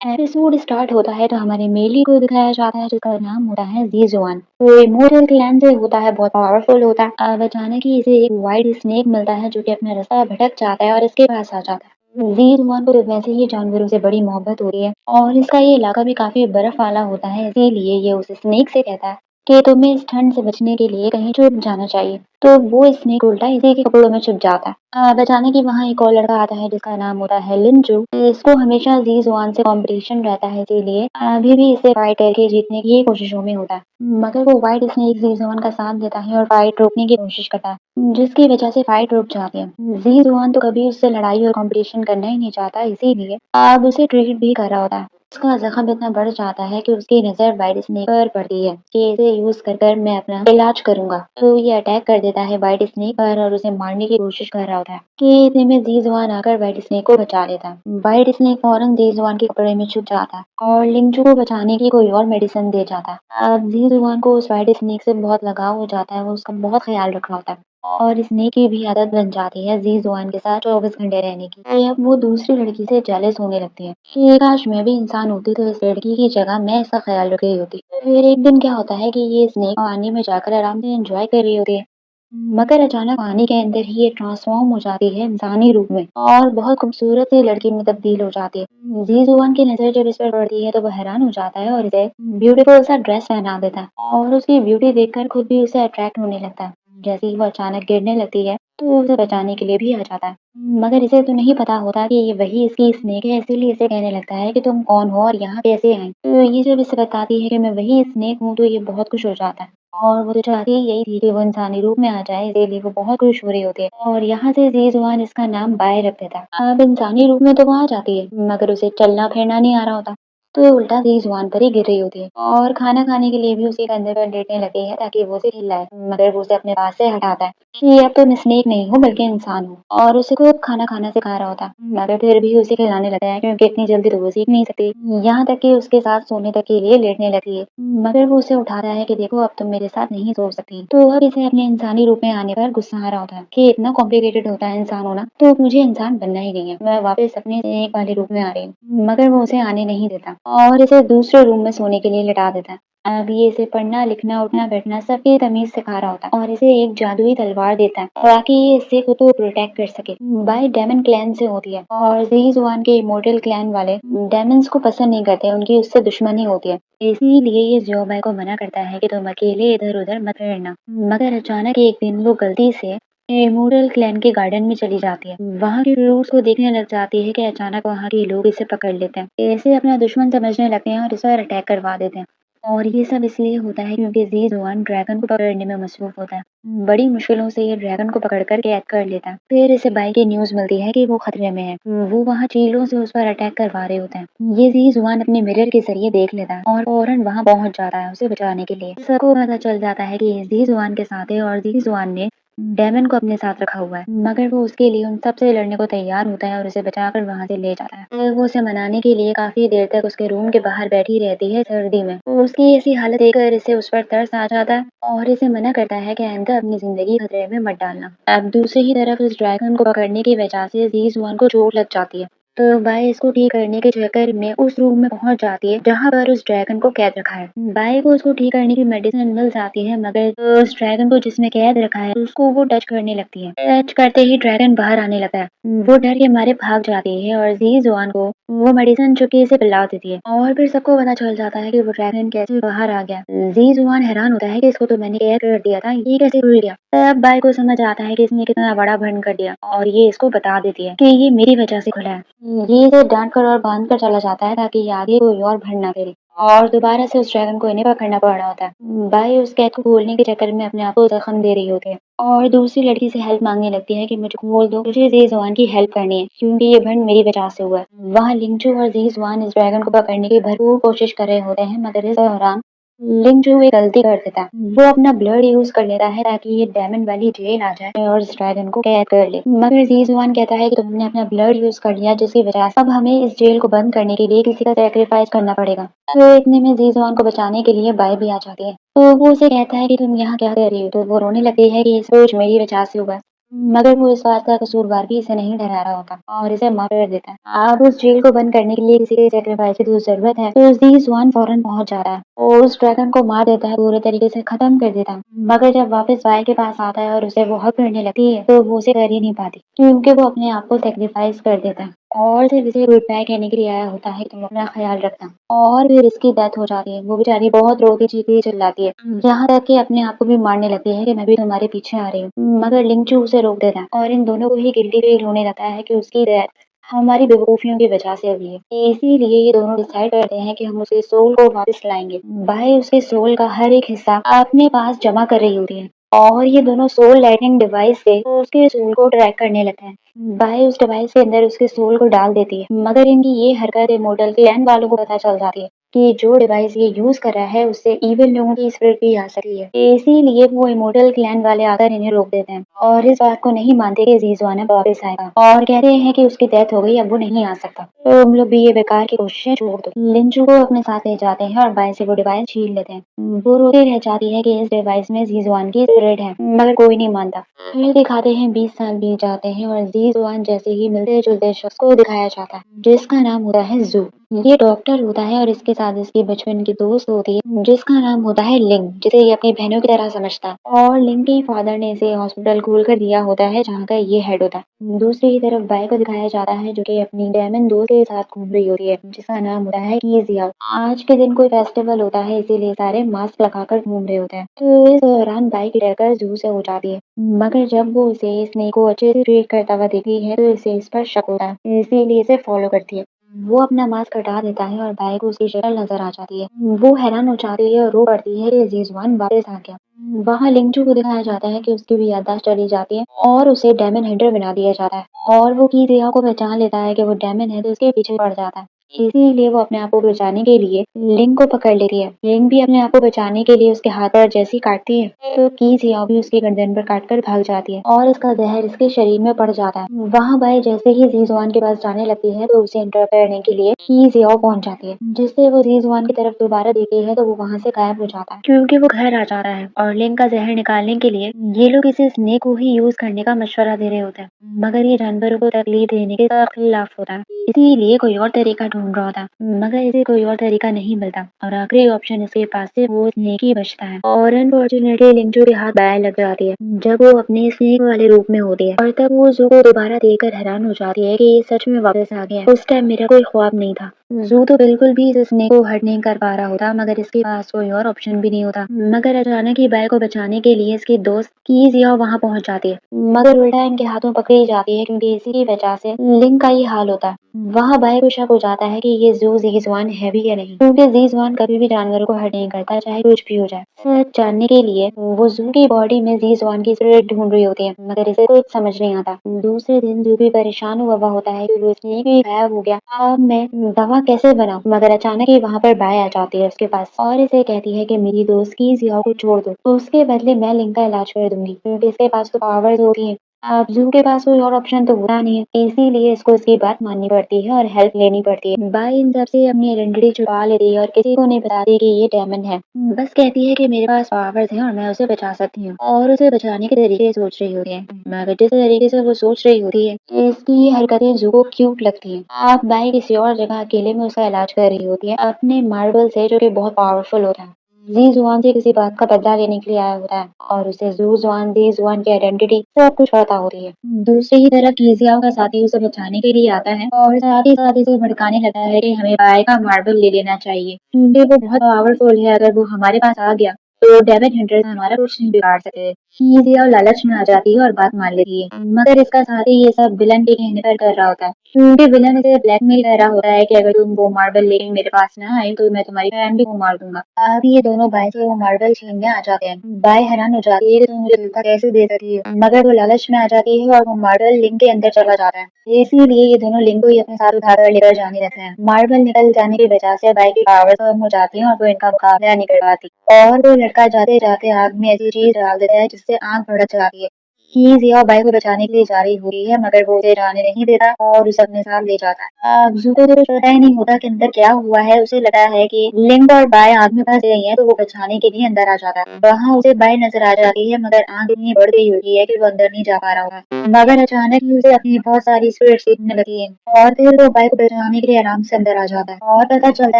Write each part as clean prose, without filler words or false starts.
Episode start होता है तो हमारे मेली को दिखाया जाता है जिसका नाम होता है ज़ीज़ुआन। वो इमोर्टल क्लैन से होता है, बहुत पावरफुल होता है। अब अचानक ही इसे एक वाइल्ड स्नेक मिलता है जो कि अपना रास्ता भटक जाता है और इसके पास आ जाता है। ज़ीज़ुआन को वैसे ही जानवरों से बड़ी मोहब्बत होती है और इसका ये इलाका भी काफी बर्फ वाला होता है, इसीलिए ये उस स्नेक से कहता है कि तुम्हें इस ठंड से बचने के लिए कहीं छुप जाना चाहिए। तो वो स्नेक उल्टा इसी के कपड़ों में छुप जाता है। अचानक ही वहाँ एक और लड़का आता है जिसका नाम होता है लिंचू। इसको हमेशा ज़ीज़ुआन से कंपटीशन रहता है, इसीलिए अभी भी इसे फाइट करके जीतने की कोशिशों में होता है। मगर वो व्हाइट स्नेक ज़ीज़ुआन का साथ देता है और फाइट रोकने की कोशिश करता है, जिसकी वजह से फाइट रुक जाती है। ज़ीज़ुआन तो कभी उससे लड़ाई और कंपटीशन करना ही नहीं चाहता, इसीलिए अब उसे ट्रीट भी कर रहा होता है। उसका जख्म इतना बढ़ जाता है कि उसकी नजर व्हाइट स्नेक पर पड़ती है कि इसे यूज कर कर मैं अपना इलाज करूंगा। तो ये अटैक कर देता है व्हाइट स्नेक पर और उसे मारने की कोशिश कर रहा होता है कि इतने में ज़ीज़ुआन आकर व्हाइट स्नेक को बचा लेता है। व्हाइट स्नेक फौरन ज़ीज़ुआन के कपड़े में छुप जाता है और लिंचू को बचाने की कोई और मेडिसिन दे जाता है। अब ज़ीज़ुआन को उस व्हाइट स्नेक से बहुत लगाव हो जाता है, वो उसका बहुत ख्याल रख रहा होता है और स्नेक की भी आदत बन जाती है ज़ीज़ुआन के साथ 24 घंटे रहने की। तो अब वो दूसरी लड़की से जेलस होने लगती है कि काश मैं भी इंसान होती तो इस लड़की की जगह मैं इसका ख्याल रख रही होती। फिर एक दिन क्या होता है कि ये स्नेक पानी में जाकर आराम से एंजॉय कर रही होती है, मगर अचानक पानी के अंदर ही ये ट्रांसफॉर्म हो जाती है इंसानी रूप में और बहुत खूबसूरत सी लड़की में तब्दील हो जाती है। ज़ीज़ुआन की नजर जब इस पर पड़ती है तो वो हैरान हो जाता है और इसे ब्यूटीफुल सा ड्रेस पहना देता है और उसकी ब्यूटी देखकर खुद भी उसे अट्रैक्ट होने लगता है। जैसे ही वो अचानक गिरने लगती है तो उसे बचाने के लिए भी आ जाता है, मगर इसे तो नहीं पता होता कि ये वही इसकी स्नेक है, इसीलिए इसे कहने लगता है कि तुम कौन हो और यहाँ कैसे आई। तो ये जब इसे बताती है कि मैं वही स्नेक हूँ तो ये बहुत खुश हो जाता है और वो तो चाहती ही यही थी कि वो इंसानी रूप में आ जाए, इसीलिए वो बहुत खुश हो रही होती है और यहाँ से ज़ीज़ुआन इसका नाम बाय रख देता है। अब इंसानी रूप में तो वो आ जाती है मगर उसे चलना फिरना नहीं आ रहा होता, तो उल्टा ज़ीज़ुआन पर ही गिर रही होती है और खाना खाने के लिए भी उसी कंधे पर लेटने लगी है ताकि वो उसे खिलाए, मगर वो उसे अपने पास से हटाता है कि अब तुम स्नेक नहीं हो बल्कि इंसान हो और उसे खुद खाना खाना सिखा रहा होता है, मगर फिर भी उसे खिलाने लगता है क्योंकि इतनी जल्दी तो वो सीख नहीं सकती। यहाँ तक कि उसके साथ सोने तक के लिए लेटने लगती है, मगर वो उसे उठाता है कि देखो अब तुम मेरे साथ नहीं सो सकती। तो अब इसे अपने इंसानी रूप में आने पर गुस्सा आ रहा होता है कि इतना कॉम्प्लिकेटेड होता है इंसान होना, तो मुझे इंसान बनना ही नहीं है, मैं वापस अपने एक वाले रूप में आ रही हूँ। मगर वो उसे आने नहीं देता और इसे दूसरे रूम में सोने के लिए लिटा देता है। अब ये इसे पढ़ना लिखना उठना बैठना सबकी तमीज सिखा रहा होता है और इसे एक जादुई तलवार देता है ताकि ये इससे खुद को प्रोटेक्ट कर सके। बाय डेमन क्लैन से होती है और ज़ीज़ुआन के इमोर्टल क्लैन वाले डेमन्स को पसंद नहीं करते, उनकी उससे दुश्मनी होती है, इसीलिए ये ज़ियोबाई को मना करता है कि तुम अकेले इधर-उधर मत रहना। मगर अचानक एक दिन वो गलती से इमोर्टल क्लैन के गार्डन में चली जाती है। वहाँ के फ्रूट्स को देखने लग जाती है कि अचानक वहाँ के लोग इसे पकड़ लेते हैं, इसे अपना दुश्मन समझने लगते हैं और इस पर अटैक करवा देते हैं। और ये सब इसलिए होता है क्योंकि ज़ीज़ुआन ड्रैगन को पकड़ने में मसरूफ होता है। बड़ी मुश्किलों से ये ड्रैगन को पकड़कर कैद कर लेता है। फिर इसे बाई की न्यूज़ मिलती है कि वो खतरे में है। वो वहाँ चीलों से उस पर अटैक करवा रहे होते हैं। ये ज़ीज़ुआन अपने मिरर के जरिए देख लेता है और फौरन वहाँ पहुँच जाता है उसे बचाने के लिए। सबको पता चल जाता है कि ये ज़ीज़ुआन के साथ है और ज़ीज़ुआन ने डेमन को अपने साथ रखा हुआ है, मगर वो उसके लिए उन सबसे लड़ने को तैयार होता है और उसे बचाकर वहाँ से ले जाता है। फिर वो उसे मनाने के लिए काफी देर तक उसके रूम के बाहर बैठी रहती है सर्दी में। तो उसकी ऐसी हालत देखकर इसे उस पर तरस आ जाता है और इसे मना करता है कि आइंदा अपनी जिंदगी खतरे में मत डालना। अब दूसरी ही तरफ उस ड्रैगन को पकड़ने की वजह से ज़ीज़ुआन को चोट लग जाती है, तो बाई इसको ठीक करने के चक्कर में उस रूम में पहुंच जाती है जहां पर उस ड्रैगन को कैद रखा है। बाई को उसको ठीक करने की मेडिसिन मिल जाती है, मगर उस ड्रैगन को जिसमें कैद रखा है उसको वो टच करने लगती है। टच करते ही ड्रैगन बाहर आने लगता है। वो डर के मारे भाग जाती है और ज़ीज़ुआन को वो मेडिसिन चुपके से पिला देती है और फिर सबको पता चल जाता है कि वो ड्रैगन कैसे बाहर आ गया। ज़ीज़ुआन हैरान होता है कि इसको तो मैंने कैद कर दिया था, ये कैसे खुल गया। तब बाई को समझ आता है कि इसने कितना बड़ा भंड कर दिया और ये इसको बता देती है कि ये मेरी वजह से खुला है। ये इसे डांट कर और बांध कर चला जाता है ताकि ये आगे कोई और भंड ना करे और दोबारा से उस ड्रैगन को इन्हें पकड़ना पड़ रहा होता है। बाई उस कैद को खोलने के चक्कर में अपने आप को जख्म दे रही होती है और दूसरी लड़की से हेल्प मांगने लगती है कि मुझे खोल दो, मुझे ज़ीज़ुआन की हेल्प करनी है क्योंकि ये भंड मेरी वजह से हुआ है। वहाँ लिंचू और ज़ीज़ुआन इस ड्रैगन को पकड़ने की भरपूर कोशिश कर रहे होते हैं, मगर इस दौरान लिंचू एक गलती कर देता है। वो अपना ब्लड यूज कर लेता है ताकि ये डायमंड वाली जेल आ जाए और इस ड्रैगन को कैद कर ले, मगर ज़ीज़ुआन कहता है कि तुमने अपना ब्लड यूज कर लिया जिसकी वजह से अब हमें इस जेल को बंद करने के लिए किसी का सेक्रीफाइस करना पड़ेगा। तो इतने में ज़ीज़ुआन को बचाने के लिए बाई भी आ जाती है, तो वो उसे कहता है कि तुम यहाँ क्या कर रही हो, तो वो रोने लगती है कि ये सब कुछ मेरी वजह से हुआ है। मगर वो इस बात का कसूरवार भी इसे नहीं ठहरा रहा होता और इसे माफ कर देता है। अब उस जेल को बंद करने के लिए किसी के सेक्रीफाइस की तो जरूरत है, तो ज़ी जुआन फौरन पहुंच जाता है और उस ड्रैगन को मार देता है, पूरे तरीके से खत्म कर देता है। मगर जब वापस बाय के पास आता है और उसे वो हक करने लगती है, तो वो उसे कर ही नहीं पाती क्योंकि वो अपने आप को सेक्रीफाइस कर देता है और सिर्फ इसे गुड बाय कहने के लिए आया होता है कि तुम अपना ख्याल रखना। और फिर इसकी डेथ हो जाती है। वो बेचारी बहुत रोती चीखती चिल्लाती है, यहाँ तक कि अपने आप को भी मारने लगती है कि मैं भी तुम्हारे पीछे आ रही हूँ। मगर लिंचू उसे रोक देता है और इन दोनों को ही गिल्टी फील होने लगता है कि उसकी डेथ हमारी बेवकूफियों की वजह से हुई है। इसीलिए ये दोनों डिसाइड करते हैं कि हम उसके सोल को वापस लाएंगे। भाई उसके सोल का हर एक हिस्सा अपने पास जमा कर रही होती है और ये दोनों सोल लाइटनिंग डिवाइस से उसके सोल को ट्रैक करने लगते हैं। बाई उस डिवाइस के अंदर उसके सोल को डाल देती है, मगर इनकी ये हरकत इमोर्टल क्लैन वालों को पता चल जाती है कि जो डिवाइस ये यूज कर रहा है उससे इविल लोगों की स्पिरिट भी आ सकती है। इसीलिए वो इमोर्टल क्लैन वाले आकर इन्हें रोक देते हैं और इस बात को नहीं मानते कि जीजुआन अब वापस आएगा और कहते हैं कि उसकी डेथ हो गई, अब वो नहीं आ सकता, तो हम लोग भी ये बेकार की कोशिशें छोड़ दो। लिंचू को अपने साथ ले जाते हैं और बाई से वो डिवाइस छीन लेते हैं। वो रोती रह जाती है कि इस डिवाइस में जीजुआन की स्पिरिट है, मगर कोई नहीं मानता। फिर दिखाते हैं 20 साल बीत जाते हैं और जीजुआन जैसे ही मिलते जुलते शख्स को दिखाया जाता है जिसका नाम होता है जू। ये डॉक्टर होता है और इसके साथ इसकी बचपन की दोस्त होती है जिसका नाम होता है लिंग, जिसे ये अपनी बहनों की तरह समझता है और लिंग के फादर ने इसे हॉस्पिटल खोल कर दिया होता है जहाँ का ये हेड होता है। दूसरी तरफ बाई को दिखाया जाता है जो कि अपनी डायमंड दोस्त के साथ घूम रही होती है जिसका नाम होता है कीजिया। आज के दिन कोई फेस्टिवल होता है इसीलिए सारे मास्क लगाकर घूम रहे होते हैं, तो इस दौरान बाई की टक्कर जू से हो जाती है। मगर जब वो उसे स्नेक को अच्छे से ट्रीट करता हुआ देखती है तो इसे इस पर शक होता है, इसीलिए इसे फॉलो करती है। वो अपना मास्क हटा देता है और बाई को उसकी शक्ल नजर आ जाती है। वो हैरान हो जाती है और रो पड़ती है कि जीजुआन वापस आ गया। वहाँ लिंचू को दिखाया जाता है कि उसकी भी याददाश्त चली जाती है और उसे डायमंड हंटर बना दिया जाता है और वो की दिया को पहचान लेता है कि वो डायमंड है तो उसके पीछे पड़ जाता है। इसीलिए वो अपने आप को बचाने के लिए लिंग को पकड़ लेती है। लिंग भी अपने आप को बचाने के लिए उसके हाथ पर जैसी काटती है तो की जिया भी उसकी गर्दन पर काटकर भाग जाती है और इसका जहर इसके शरीर में पड़ जाता है। वहाँ बाई जैसे ही जीजुआन के पास जाने लगती है तो उसे इंटर करने के लिए की जिया पहुंच जाती है, जिससे वो जीजुआन की तरफ दोबारा देखती है तो वो वहाँ से गायब हो जाता है क्योंकि वो घर आ जाता है और लिंग का जहर निकालने के लिए ये लोग इसे स्नेक को ही यूज करने का मशवरा दे रहे होते हैं, मगर ये जानवरों को तकलीफ देने के खिलाफ होता है, इसीलिए कोई और तरीका ढूंढ रहा होता है मगर इसे कोई और तरीका नहीं मिलता और आखिरी ऑप्शन इसके पास से वो स्नेक ही बचता है। और अनफॉर्चुनेटली लिंचू के हाथ बाहर लग जाती है जब वो अपने स्नेक वाले रूप में होती है और तब वो जू को दोबारा देखकर हैरान हो जाती है कि ये सच में वापस आ गया। उस टाइम मेरा कोई ख्वाब नहीं था। जू तो बिल्कुल भी इस स्नेक को हर्ट नहीं कर पा रहा होता मगर इसके पास कोई और ऑप्शन भी नहीं होता। मगर अचानक ही बाय को बचाने के लिए इसकी दोस्त की जिया वहाँ पहुंच जाती है, मगर उल्टा इनके हाथों पकड़ी जाती है क्योंकि इसी की वजह से लिंक का ही हाल होता है। वहाँ बाय को शक हो जाता है कि ये जू जीजुआन है भी या नहीं, क्योंकि जीजुआन कभी भी जानवरों को हर्ट नहीं करता चाहे कुछ भी हो जाए। सच जानने के लिए वो जू की बॉडी में जीजुआन की स्पिरिट ढूंढ रही होती है मगर इसे कुछ समझ नहीं आता। दूसरे दिन जू भी परेशान हुआ होता है कि वो स्नेक भी गायब हो गया, अब मैं दवा कैसे बनाऊं। मगर अचानक ही वहाँ पर बाय आ जाती है उसके पास और इसे कहती है कि मेरी दोस्त की जिया को छोड़ दो, तो उसके बदले मैं लिंक का इलाज कर दूंगी क्योंकि इसके पास तो पावर्स होती है। अब जू के पास कोई और ऑप्शन तो होता नहीं है, इसीलिए इसको इसकी बात माननी पड़ती है और हेल्प लेनी पड़ती है। बाई इन सबसे अपनी आइडेंटिटी छुपा लेती है और किसी को नहीं बताती कि ये डायमंड है, बस कहती है कि मेरे पास पावर्स हैं और मैं उसे बचा सकती हूँ और उसे बचाने के तरीके सोच रही होती है। मगर जिस तरीके से वो सोच रही होती है इसकी ये हरकतें जू को क्यूट लगती है। अब बाई किसी और जगह अकेले में उसका इलाज कर रही होती है अपने मार्बल से जो कि बहुत पावरफुल होता है। जी जुआन से किसी बात का बदला लेने के लिए आया होता है और उसे जू जुआन जी जुआन की आइडेंटिटी सब कुछ पता होती है। दूसरी ही तरफ कीजियाओ का साथी उसे बचाने के लिए आता है और साथ ही उसे भड़काने लगता है कि हमें बाय का मार्बल ले लेना चाहिए क्योंकि वो बहुत पावरफुल है, अगर वो हमारे पास आ गया तो डेविड हंटर्स हमारा कुछ नहीं बिगाड़ सकते। कीजियाओ लालच में आ जाती है और बात मान लेती है, मगर इसका साथी ये सब विलन के कहने पर कर रहा होता है क्योंकि विलन इसे ब्लैकमेल कर रहा होता है कि अगर तुम वो मार्बल लेके मेरे पास ना आए तो मैं तुम्हारी फैमिली को मार दूंगा। अब ये दोनों बाय से वो मार्बल छीनने आ जाते हैं। बाय हैरान हो जाती है कि तुम मुझे धोखा कैसे दे सकती हो, मगर वो लालच में आ जाती है और वो मार्बल लिंक के अंदर चला जाता है। इसीलिए ये दोनों लिंक को ही अपने साथ उठाकर लेकर जाने लगते हैं। मार्बल निकल जाने की वजह से बाय की पावर कम हो जाती है और वो इनका मुकाबला नहीं कर पाती और वो लड़का जाते जाते आग में ऐसी चीज डाल देता है जिससे आग भड़क जाती है। कि ज़िया बाई को बचाने के लिए जा रही होती है, मगर वो उसे जाने नहीं देता और उसे अपने साथ ले जाता है। ज़ू को तो कुछ पता ही नहीं होता कि अंदर क्या हुआ है। उसे लगता है कि लिंक और बाई आग में फंस गई हैं, तो वो बचाने के लिए अंदर आ जाता है। वहाँ उसे बाई नजर आ जाती है, मगर आग इतनी बढ़ गई होती है कि वो अंदर नहीं जा पा रहा होता। मगर अचानक ही उसे अपनी बहुत सारी स्पिरिट्स दिखने लगती है और फिर वो बाई को बचाने के लिए आराम से अंदर आ जाता है और पता चलता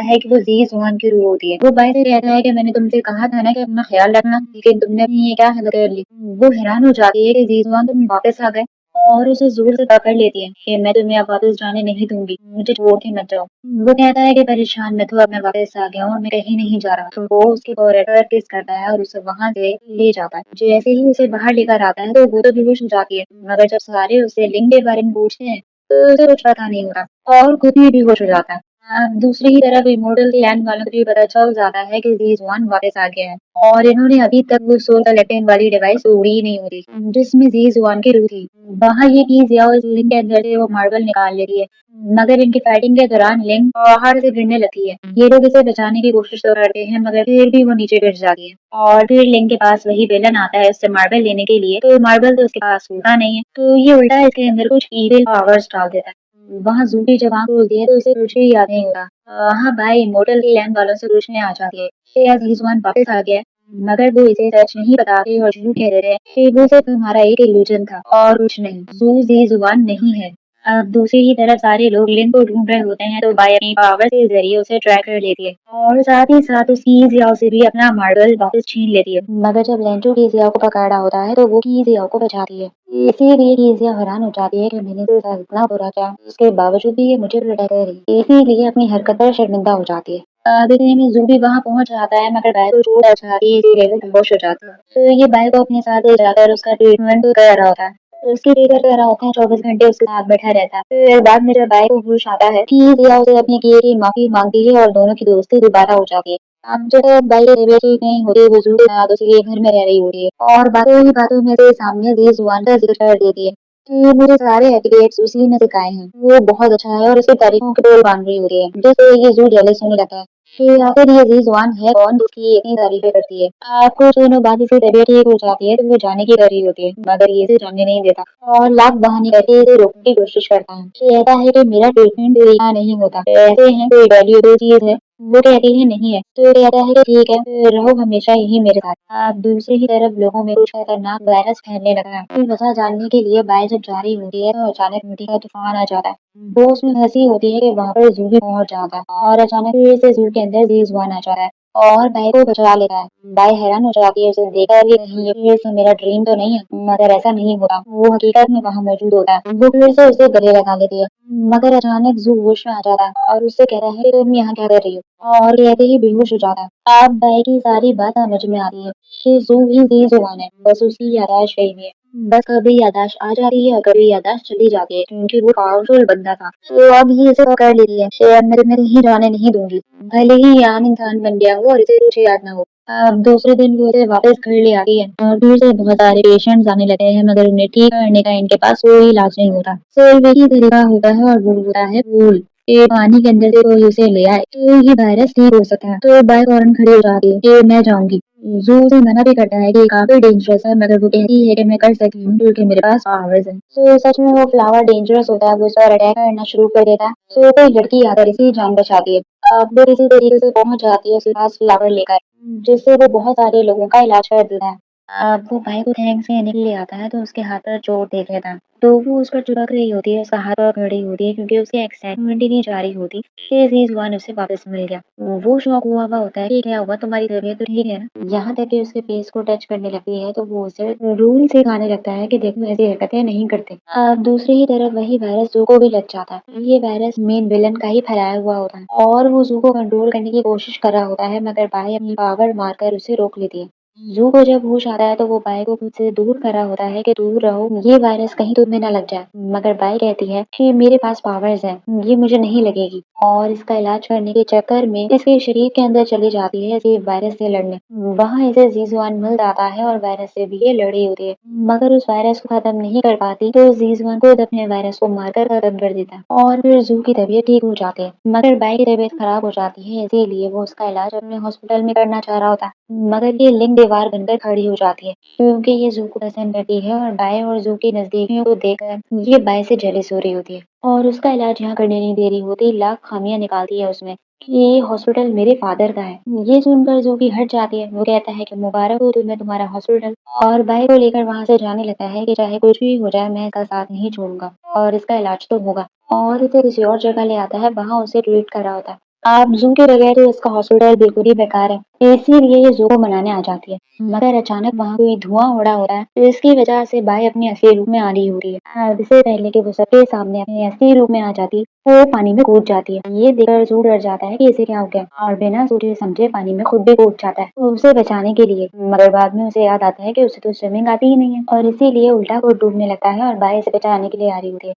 है कि वो जी जुआन की रूह होती है। वो बाई से कहता है कि मैंने तुमसे कहा था ना कि अपना ख्याल रखना, लेकिन तुमने अपनी ये क्या हरकत कर ली। वो हैरान हो जाती है कि जी जुआन तुम वापस आ गए और उसे जोर से पकड़ लेती है कि मैं तुम्हें अब वापस जाने नहीं दूंगी, मुझे छोड़ के मत जाओ। वो कहता है कि परेशान मत हो, अब मैं वापस आ गया हूँ और मैं कहीं नहीं जा रहा। तो वो उसके कॉरिडोर किस करता है और उसे वहां से ले जाता है। जैसे ही उसे बाहर लेकर आता है तो वो तो बेहोश हो जाती है, मगर जब सारे उसे लिंग के बारे में पूछते हैं तो उसे कुछ पता नहीं होता और खुद ही बेहोश हो जाता है। दूसरी ही तरफ इमोर्टल लैंड वालों को भी पता चल जाता है कि जीजुआन वापस आ गया है और इन्होंने अभी तक वो सोल कलेक्टिंग वाली डिवाइस तोड़ी ही नहीं होती जिसमें जीजुआन की रूह थी। वहाँ ये की जिया उस लिंक के अंदर से वो मार्बल निकाल लेती है, मगर इनकी फाइटिंग के दौरान लिंक पहाड़ से गिरने लगती है। ये लोग इसे बचाने की कोशिश तो करते हैं, मगर फिर भी वो नीचे गिर जाती है और फिर लिंक के पास वही विलन आता है उससे मार्बल लेने के लिए, तो मार्बल तो उसके पास होता नहीं है, तो ये उल्टा इसके अंदर कुछ इविल पावर्स डाल देता है। वहाँ जू की जब आँख खुलती है तो उसे कुछ भी याद नहीं होता। हाँ, भाई इमोर्टल की लैंड वालों से पूछने आ जाती है कि अजीजुआन वापस आ गया है, मगर वो इसे सच नहीं बताते और ज़ू कह रहे हैं कि वो सिर्फ तुम्हारा एक इल्यूजन था और कुछ नहीं। ज़ू जीजुआन नहीं है। अब दूसरी ही तरफ सारे लोग लिन को ढूंढ रहे होते हैं, तो बाई अपनी पावर के जरिए उसे ट्रैक कर लेती है और साथ ही साथ उसकी जियाओ से भी अपना मार्बल वापस छीन लेती है। मगर जब लेंचो की जियाओ को पकड़ा होता है तो वो की जियाओ को बचाती है। इसीलिए की जिया हैरान हो जाती है कि मैंने तो इसका इतना बुरा किया, उसके बावजूद भी ये मुझे प्रोटेक्ट कर रही है। इसीलिए अपनी हरकत पर शर्मिंदा हो जाती है। इतने में जू भी वहाँ पहुंच जाता है, मगर बाई को छोड़ जाती है, इसीलिए वो बेहोश हो जाता है। तो ये बाई को अपने साथ ले जाकर उसका ट्रीटमेंट कर रहा होता है। तो उसकी टीचर कह रहा होता है 24 घंटे उसके साथ बैठा रहता है। फिर बाद में जब बाई को होश आता है कि जिया उसे अपने किए की माफी मांगती है और दोनों की दोस्ती दोबारा हो जाती है। अब जब बाई की तबीयत ठीक नहीं होती, वो जू के साथ उसके घर में रह रही होती है और बातों ही बातों में से सामने जी जुबान का जिक्र कर देती है कि मुझे सारे एटिकेट्स उसी ने सिखाए हैं, वो बहुत अच्छा है और उसकी तारीफों के बोल बांध रही होती है, जिससे ये जू जेलस होने लगता है कि आखिर ये ज़ीज़वान है कौन जिसकी इतनी तारीफें करती है। कुछ दिनों बाद इसकी तबीयत ठीक हो जाती है तो वो जाने की कर रही होती है, मगर ये इसे जाने नहीं देता और लाख बहाने करके इसे रोकने की कोशिश करता है। कहता है कि मेरा ट्रीटमेंट यहाँ नहीं होता, ऐसे हैं कोई वैल्यूएबल चीज है। वो कहती है नहीं है, तो कहता है कि ठीक है फिर रहो हमेशा यही मेरे साथ। आप दूसरी ही तरफ लोगों में कुछ खतरनाक वायरस फैलने लगा है। फिर वजह जानने के लिए बाय जब जा रही होती है तो अचानक मिट्टी का तूफान आ जाता है। वो उसमें हंसी होती है कि वहाँ पर जू भी पहुंच जाता है और अचानक फिर से जू के अंदर जीज़वान आ जाता है और बाई को बचा लेता है। बाई हैरान हो जाती है उसे देखकर कि कहीं ये फिर से मेरा ड्रीम तो नहीं है, मगर ऐसा नहीं होता, वो हकीकत में वहाँ मौजूद होता है। वो फिर से उसे गले लगा लेती है, मगर अचानक जू होश में आ जाता है और उससे कहता है कि तुम यहाँ क्या कर रही हो, और कहते ही बेहोश हो जाता है। अब बाई की सारी बात समझ में आती है कि जू ही जीज़वान है, बस उसकी याददाश्त गई हुई है। बस कभी याददाश्त आ जाती है और कभी याददाश्त चली जाती है, क्योंकि वो पावरफुल बंदा था। तो अब ये इसे पकड़ लेती है कि अब मैं तुम्हें कहीं जाने नहीं दूंगी, भले ही ये आम इंसान बन गया हो और इसे कुछ याद ना हो। अब दूसरे दिन वो उसे वापस घर ले आती है और फिर से बहुत सारे पेशेंट्स आने लगे हैं, मगर उन्हें ठीक करने का इनके पास कोई इलाज नहीं होता। सिर्फ एक ही तरीका होता है और वो होता है फूल के पानी के अंदर से कोई उसे ले आए तो ये वायरस ठीक हो सकता है। तो बाई फौरन खड़ी हो जाती है कि मैं जाऊंगी। जू उसे मना भी करता है कि काफी डेंजरस है, मगर वो कहती है कि मैं कर सकती हूँ क्योंकि मेरे पास पावर्स हैं। तो सच में वो फ्लावर डेंजरस होता है, वो उस पर अटैक करना शुरू कर देता है, तो कोई लड़की आकर इसी जान बचाती है। अब वो किसी तरीके से पहुंच जाती है उसके पास फ्लावर लेकर, जिससे वो बहुत सारे लोगों का इलाज कर देता है। अब वो भाई को थैंक्स कहने के लिए आता है तो उसके हाथ पर चोट देख लेता है, तो वो उस पर चिपक रही होती है, उसका हाथ पर खड़ी होती है क्योंकि उसकी एक्साइटमेंट ही नहीं जा रही होती कि ज़ीज़वान उसे वापस मिल गया। वो शौक हुआ हुआ होता है कि क्या हुआ, तुम्हारी तबीयत तो ठीक है ना। यहाँ तक कि उसके फेस को टच करने लगती है तो वो उसे रूल सिखाने लगता है कि देखो ऐसी हरकतें नहीं करते। अब दूसरी ही तरफ वही वायरस जू को भी लग जाता है। ये वायरस मेन विलन का ही फैलाया हुआ होता है और वो जू को कंट्रोल करने की कोशिश कर रहा होता है, मगर बाई अपनी पावर मारकर उसे रोक लेती है। जू को जब होश आता है तो वो बाई को खुद से दूर कर रहा होता है कि दूर रहो, ये वायरस कहीं तुम्हें ना लग जाए। मगर बाई कहती है कि मेरे पास पावर्स हैं, ये मुझे नहीं लगेगी, और इसका इलाज करने के चक्कर में इसके शरीर के अंदर चली जाती है इसे वायरस से लड़ने। वहाँ इसे जीजुआन मिल जाता है और वायरस से भी ये लड़ी होती है, मगर उस वायरस को खत्म नहीं कर पाती तो जीजुआन खुद अपने वायरस को मारकर खत्म कर देता है और फिर जू की तबीयत ठीक हो जाती है। मगर बाई की तबीयत खराब हो जाती है, इसीलिए वो उसका इलाज अपने हॉस्पिटल में करना चाह रहा होता है, मगर ये लिंक दीवार बनकर खड़ी हो जाती है क्योंकि ये जू को पसंद करती है और बाय और जू की नजदीकियों को देखकर ये बाय से जेलस हो रही होती है और उसका इलाज यहाँ करने नहीं दे रही होती। लाख खामियां निकालती है उसमें कि ये हॉस्पिटल मेरे फादर का है। ये सुनकर जू की हट जाती है। वो कहता है कि मुबारक हो तुम्हें तुम्हारा हॉस्पिटल, और बाय को लेकर वहां से जाने लगता है कि चाहे कुछ भी हो जाए मैं इसका साथ नहीं छोड़ूंगा और इसका इलाज तो होगा, और इसे किसी और जगह ले आता है। वहां उसे ट्रीट कर रहा होता है। आप जू के बगैर तो इसका हॉस्पिटल बिल्कुल ही बेकार है, इसीलिए ये जू को मनाने आ जाती है। मगर अचानक वहां कोई धुआं उड़ा होता है तो इसकी वजह से बाई अपने असली रूप में आ रही होती है। अब इससे पहले कि वो सबके सामने अपने असली रूप में आ जाती, वो पानी में कूद जाती है। ये देखकर जू डर जाता है कि इसे क्या हो गया और बिना सोचे समझे पानी में खुद भी कूद जाता है तो उसे बचाने के लिए। मगर बाद में उसे याद आता है कि उसे तो स्विमिंग आती ही नहीं है और इसीलिए उल्टा को डूबने लगता है और बाई उसे बचाने के लिए आ रही होती है।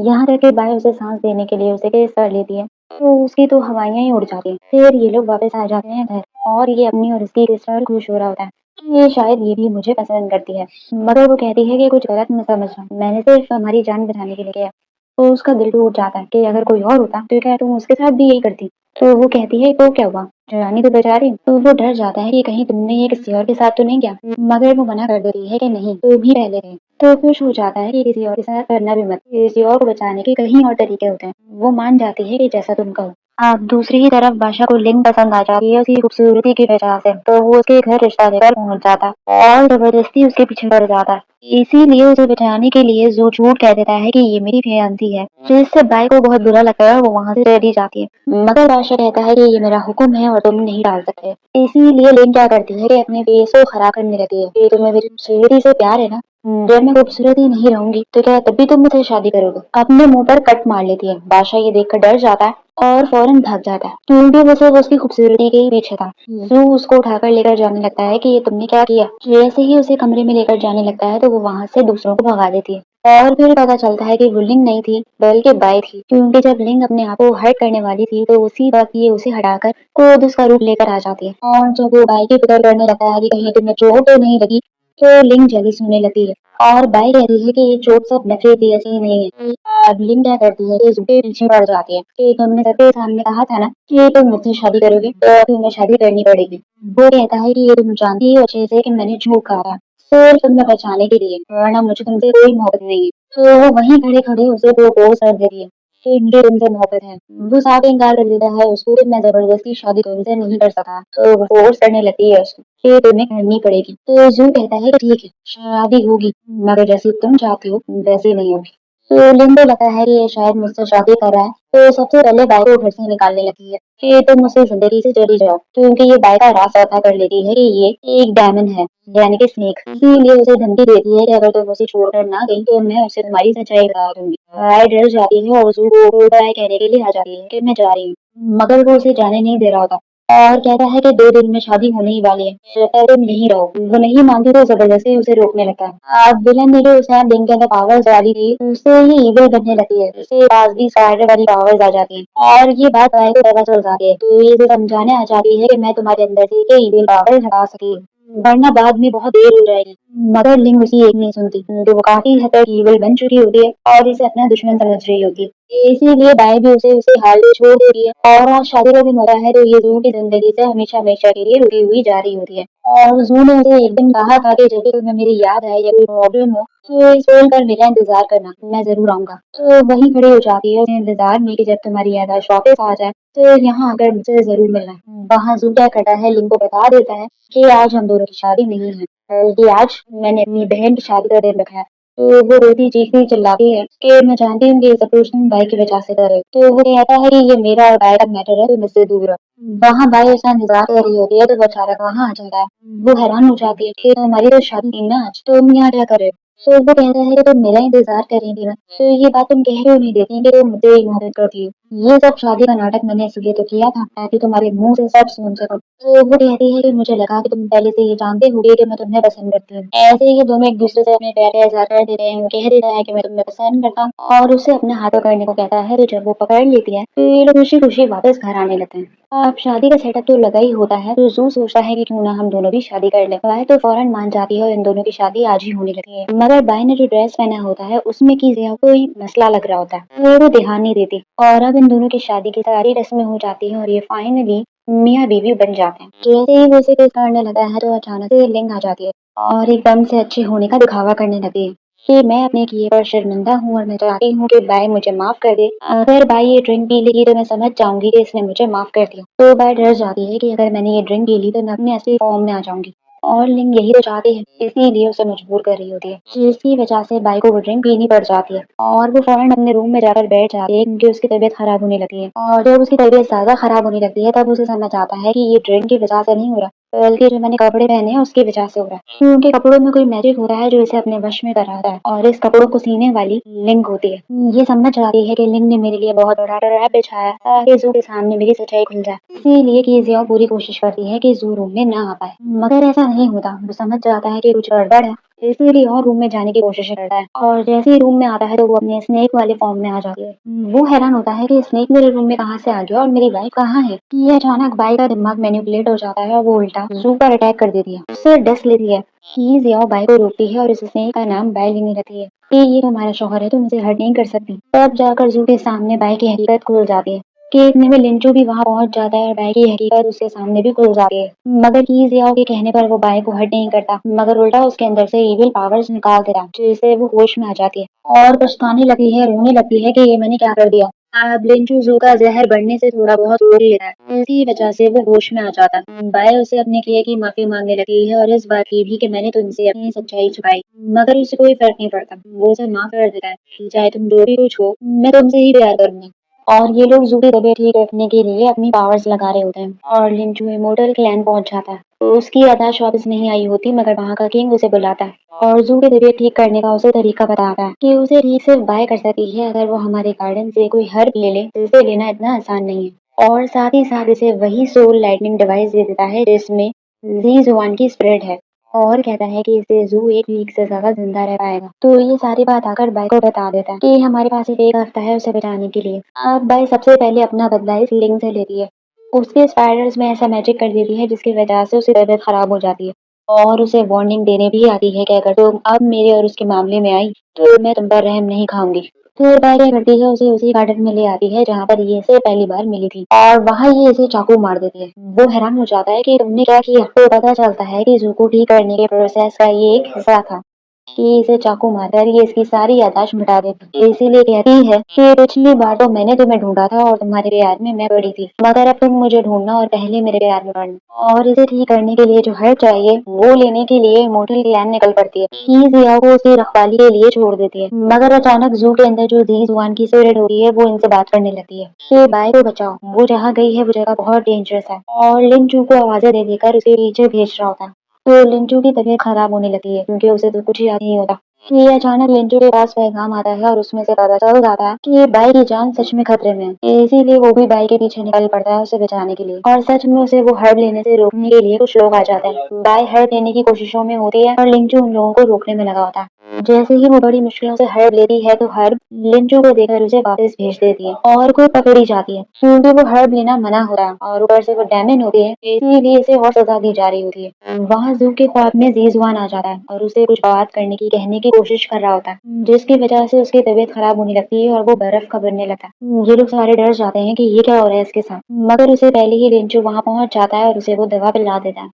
यहाँ तक कि बाई उसे सांस देने के लिए उसे किस कर लेती है तो उसकी तो हवाइयां ही उड़ जाती हैं। फिर ये लोग वापस आ जाते हैं घर और ये अपनी और उसकी किस पर खुश हो रहा होता है कि ये शायद ये भी मुझे पसंद करती है। मगर वो कहती है कि कुछ गलत मत समझना, मैंने सिर्फ हमारी जान बचाने के लिए किया। तो उसका दिल टूट जाता है कि अगर कोई और होता तो क्या तुम उसके साथ भी यही करती। तो वो कहती है तो क्या हुआ, रानी तो बचा रही। तो वो डर जाता है कि कहीं तुमने ये किसी और के साथ तो नहीं किया, मगर वो मना कर देती है कि नहीं तुम ही पहले गए। तो खुश हो जाता है कि किसी और के साथ करना भी मत, किसी और को बचाने के कहीं और तरीके होते हैं। वो मान जाती है कि जैसा तुम कहो। अब दूसरी ही तरफ बादशाह को लिंग पसंद आ जाती है उसकी खूबसूरती की वजह से, तो वो उसके घर रिश्ता लेकर पहुंच जाता है और जबरदस्ती उसके पीछे पड़ जाता है। इसीलिए उसे बचाने के लिए जो झूठ कह देता है कि ये मेरी फियांसी है, जिससे बाई को बहुत बुरा लगता है और वो वहां से चली जाती है। मगर बादशाह कहता है कि ये मेरा हुक्म है और तुम नहीं डाल सकते। इसीलिए लिंग क्या करती है कि अपने फेस को खराब करने लगती है कि तुम्हें मेरी खूबसूरती से प्यार है ना, जब मैं खूबसूरत ही नहीं रहूंगी तो क्या तभी तुम मुझसे शादी करोगे। अपने मुंह पर कट मार लेती है। बादशाह ये देखकर डर जाता है और फौरन भाग जाता है क्योंकि वो सिर्फ उसकी खूबसूरती के ही पीछे था। जू उसको उठाकर लेकर जाने लगता है कि ये तुमने क्या किया। जैसे ही उसे कमरे में लेकर जाने लगता है तो वो वहां से दूसरों को भगा देती है और फिर पता चलता है कि वो लिंग नहीं थी बल्कि बाई थी, क्योंकि जब लिंग अपने आप को हर्ट करने वाली थी तो उसी वक्त ये उसे हटाकर खुद उसका रूप लेकर आ जाती है। और जब वो बाई की फिक्र करने लगता है कि कहीं तुम्हें चोट तो नहीं लगी तो लिंग जेलस होने लगती है और बाई कहती है कि ये चोट सब नफरत की ऐसी ही नहीं है। अब लिंग क्या करती है कि उसके पीछे पड़ जाती है कि तुमने सबके सामने कहा था ना कि तुम मुझसे शादी करोगे तो तुम्हें शादी करनी पड़ेगी। वो कहता है कि ये तुम जानती हो अच्छे से कि मैंने झूठ कहा सिर्फ तुम्हें बचाने के लिए, वरना मुझे तुमसे कोई मोहब्बत नहीं है। तो वो वहीं खड़े खड़े उसे प्रपोज कर देती है कि मुझे तुमसे मोहब्बत है। वो साफ इनकार कर देता है उसको कि मैं जबरदस्ती शादी तुमसे नहीं कर सकता। तो वो फोर्स करने लगती है उसको कि तुम्हें करनी पड़ेगी। तो जू कहता है कि ठीक है शादी होगी, मगर जैसी तुम चाहती हो वैसी नहीं होगी। तो लिंग को लगता है कि ये शायद मुझसे शादी कर रहा है तो सबसे पहले बाई को घर से निकालने लगती है कि तुम मुझसे जिंदगी से चली जाओ, क्योंकि ये बाई का राज पता कर लेती है कि ये एक डायमंड है यानी कि स्नेक। इसीलिए उसे धमकी देती है कि अगर तुम उसे छोड़कर ना गई तो मैं उसे तुम्हारी सच्चाई बता दूंगी। बाई डर जाती है और उसे बाई कहने के लिए आ जाती है कि मैं जा रही हूँ, मगर वो उसे जाने नहीं दे रहा होता और कहता है कि 2 दिन में शादी होने ही वाली है, जब तक तुम नहीं रहो। वो नहीं मानती तो जबरदस्ती उसे रोकने लगता है। अब विलन ने जो उसे लिंक के अंदर पावर्स डाली थी उससे ये इविल बनने लगती है, उसके पास भी स्पाइडर वाली पावर्स आ जाती है और ये बात बाई को पता चल जाती है। तो ये उसे समझाने आ जाती है कि मैं तुम्हारे अंदर से ये इविल पावर्स हटा सकी हूँ, वरना बाद में बहुत देर हो जाएगी। मगर लिंग उसकी एक नहीं सुनती क्योंकि वो काफी हद तक इविल बन चुकी होती है और इसे अपना दुश्मन समझ रही होती है। इसीलिए बाई भी उसे उसी हाल में छोड़ देती है और आज शादी का दिन होता है तो ये जू की जिंदगी से हमेशा हमेशा के लिए रुकी हुई जा रही होती है। और जू ने उसे एक दिन कहा था कि जब भी तुम्हें मेरी याद आए या कोई प्रॉब्लम हो तो इस फोन पर मेरा इंतजार करना, मैं जरूर आऊंगा। तो वही खड़ी हो जाती है उसके इंतजार में कि जब तुम्हारी याददाश्त वापस आ जाए तो यहाँ आकर मुझे जरूर मिलना। वहाँ जू क्या करता है लिंग को बता देता है कि आज हम दोनों की शादी नहीं है बल्कि आज मैंने अपनी बहन की शादी का दिन रखा है। तो वो रोती चीखती चिल्लाती है कि मैं जानती हूँ कि ये सब कुछ तुम भाई की वजह से कर रहे हो। तो वो कहता है कि ये मेरा और भाई का मैटर है तो मुझसे दूर रहो। वहाँ भाई ऐसा इंतजार कर रही होती है तो वो अचानक वहाँ आ जाता है। वो हैरान हो जाती है कि हमारी तो शादी थी ना आज, तो तुम यहाँ क्या कर रहे हो। तो वो कहता है कि तुम मेरा इंतजार कर रही थी ना, तो ये बात तुम कह क्यों नहीं देती कि तुम मुझे ही मदद करती हो। ये सब शादी का नाटक मैंने इसलिए तो किया था ताकि तुम्हारे मुंह से सब सुन सकूं। तो वो कहती है कि मुझे लगा कि तुम पहले से ये जानते होगे कि मैं तुम्हें पसंद करती हूँ। ऐसे ही दोनों एक दूसरे से अपने प्यार का इजहार कर देते हैं। वो कह देता है कि मैं तुम्हें पसंद करता हूँ और उसे अपने हाथों करने को कहता है। तो जब वो पकड़ लेती है तो ये लोग खुशी खुशी वापस घर आने लगते हैं। अब शादी का सेटअप तो लगा ही होता है तो जू सोचता है कि क्यों ना हम दोनों भी शादी कर लें। बाई तो फौरन मान जाती है और इन दोनों की शादी आज ही होने लगती है। मगर बाई ने जो ड्रेस पहना होता है उसमें की जिया कोई मसला लग रहा होता है तो वो ध्यान नहीं देती और अब इन दोनों की शादी की सारी रस्में हो जाती है और ये फाइनली मियाँ बीवी बन जाते हैं। जैसे ही वो उसे किस करने लगता है तो अचानक से लिंग आ जाती है और एकदम से अच्छे होने का दिखावा करने लगती है कि मैं अपने किए पर शर्मिंदा हूँ और मैं चाहती हूँ कि बाई मुझे माफ कर दे। अगर बाई ये ड्रिंक पी लेगी तो मैं समझ जाऊंगी कि इसने मुझे माफ कर दिया। तो बाई डर जाती है कि अगर मैंने ये ड्रिंक पी ली तो मैं अपने असली फॉर्म में आ जाऊंगी और लिंग यही तो चाहती है, इसीलिए उसे मजबूर कर रही होती है, जिसकी वजह से बाई को वो ड्रिंक पीनी पड़ जाती है और वो फौरन अपने रूम में जाकर बैठ जाती है क्योंकि उसकी तबीयत खराब होने लगती है। और जब उसकी तबीयत ज्यादा खराब होने लगती है तब उसे समझ आता है कि ये ड्रिंक की वजह से नहीं हो रहा, बल्कि जो मैंने कपड़े पहने हैं उसकी वजह से हो रहा है। क्योंकि कपड़ों में कोई मैजिक होता है जो इसे अपने वश में कराता है और इस कपड़ों को सीने वाली लिंग होती है। ये समझ जाती है कि लिंग ने मेरे लिए बहुत बड़ा ट्रैप बिछाया है ताकि जू के सामने मेरी सच्चाई खुल जाए। इसीलिए कीजियो पूरी कोशिश करती है कि जू रूम में ना आ पाए, मगर ऐसा नहीं होता। वो समझ जाता है कि कुछ गड़बड़ है, इसीलिए और रूम में जाने की कोशिश करता है और जैसे ही रूम में आता है तो वो अपने स्नेक वाले फॉर्म में आ जाती है। वो हैरान होता है कि स्नेक मेरे रूम में कहाँ से आ गया और मेरी वाइफ कहाँ है। ये अचानक बाई का दिमाग मैनिपुलेट हो जाता है और वो उल्टा जू पर अटैक कर देती है, उससे डस लेती है। ही जियाओ बाई को रोकती है और इस स्नेक का नाम बाई लेने लगती है कि ये तुम्हारा शौहर है, तुम इसे हर्ट नहीं कर सकती। तब जाकर जू के सामने बाई की हकीकत खुल जाती है कि इतने में लिंचू भी वहां पहुंच जाता है और बाई की हकीकत उसके सामने भी खुल जाती है। मगर की जियाओ के कहने पर वो बाई को हर्ट नहीं करता, मगर उल्टा उसके अंदर से इविल पावर्स निकाल देता है, जिससे वो होश में आ जाती है और पछताने लगती है, रोने लगती है कि ये मैंने क्या कर दिया। अब लिंचू जू का जहर बढ़ने से थोड़ा बहुत रोक लेता है, इसी वजह से वो होश में आ जाता है। बाय उसे अपने किए की माफी मांगने लगती है और इस बात की भी कि मैंने तुमसे अपनी सच्चाई छुपाई, मगर उसे कोई फर्क नहीं पड़ता। वो उसे माफ कर देता है, चाहे तुम जो भी कुछ हो मैं तुमसे ही प्यार करूंगा। और ये लोग जू की तबीयत ठीक रखने के लिए अपनी पावर्स लगा रहे होते हैं और लिंचू इमोर्टल क्लैन पहुंच जाता है। तो उसकी याददाश्त वापस नहीं आई होती, मगर वहाँ का किंग उसे बुलाता है और जू की तबीयत ठीक करने का उसे तरीका बताता है कि उसे ठीक सिर्फ बाय कर सकती है अगर वो हमारे गार्डन से कोई हर्ब ले ले, जिसे लेना इतना आसान नहीं है। और साथ ही साथ इसे वही सोल लाइटनिंग डिवाइस दे देता है जिसमें जी जुआन की स्प्रेड है और कहता है कि इससे जू एक वीक से ज्यादा जिंदा रह पाएगा। तो ये सारी बात आकर बाई को बता देता है कि हमारे पास सिर्फ एक हफ्ता है उसे बचाने के लिए। अब बाई सबसे पहले अपना बदला इस लिंग से लेती है, उसके स्पाइडर्स में ऐसा मैजिक कर देती है जिसकी वजह से उसकी तबीयत खराब हो जाती है और उसे वार्निंग देने भी आती है कि अगर तुम अब मेरे और उसके मामले में आई तो मैं तुम पर रहम नहीं खाऊंगी। फिर बाई क्या करती है, उसे उसी गार्डन में ले आती है जहाँ पर ये इसे पहली बार मिली थी और वहाँ ये इसे चाकू मार देती है। वो हैरान हो जाता है कि तुमने क्या किया। तो पता चलता है कि जू को ठीक करने के प्रोसेस का ये एक हिस्सा था कि इसे चाकू मारकर ये इसकी सारी याददाश्त मिटा देती है। इसीलिए कहती है कि पिछली बार तो मैंने तुम्हें ढूंढा था और तुम्हारे प्यार में मैं पड़ी थी, मगर अब तुम मुझे ढूंढना और पहले मेरे प्यार में पड़ना। और इसे ठीक करने के लिए जो हर्ब चाहिए वो लेने के लिए इमोर्टल क्लैन निकल पड़ती है। ही जिया को उसकी रखवाली के लिए छोड़ देती है, मगर अचानक जू के अंदर जो जी जुआन की स्पिरिट होती है वो इनसे बात करने लगती है कि बाय को बचाओ, वो जहाँ गई है वो जगह बहुत डेंजरस है। और लिन जू को आवाजें दे देकर उसे पीछे भेज रहा होता है। तो लिंचू की तबीयत खराब होने लगती है क्योंकि उसे तो कुछ याद नहीं होता। ये अचानक लिंचू के पास पैगाम आता है और उसमें से पता चल जाता है कि बाई की जान सच में खतरे में है। इसीलिए वो भी बाई के पीछे निकल पड़ता है उसे बचाने के लिए और सच में उसे वो हर्ब लेने से रोकने के लिए कुछ लोग आ जाते हैं। बाई हर्ब लेने की कोशिशों में होती है और लिंचू उन लोगों को रोकने में लगा होता है। जैसे ही वो बड़ी मुश्किलों से हर्ब लेती है तो हर्ब लिंचू को देकर उसे वापस भेज देती है और कोई पकड़ी जाती है क्योंकि वो हर्ब लेना मना हो रहा है और ऊपर से वो डैमेज होती है, इसीलिए इसे और सजा दी जा रही होती है। वहाँ जू के ख्वाब में जीजुआन आ जाता है और उसे कुछ बात करने की कहने की कोशिश कर रहा होता है, जिसकी वजह से उसकी तबीयत खराब होने लगती है और वो बर्फ का बनने लगता है। ये लोग सारे डर जाते हैं कि ये क्या हो रहा है इसके साथ, मगर उसे पहले ही लिंचू वहाँ पहुंच जाता है और उसे वो दवा पिला देता है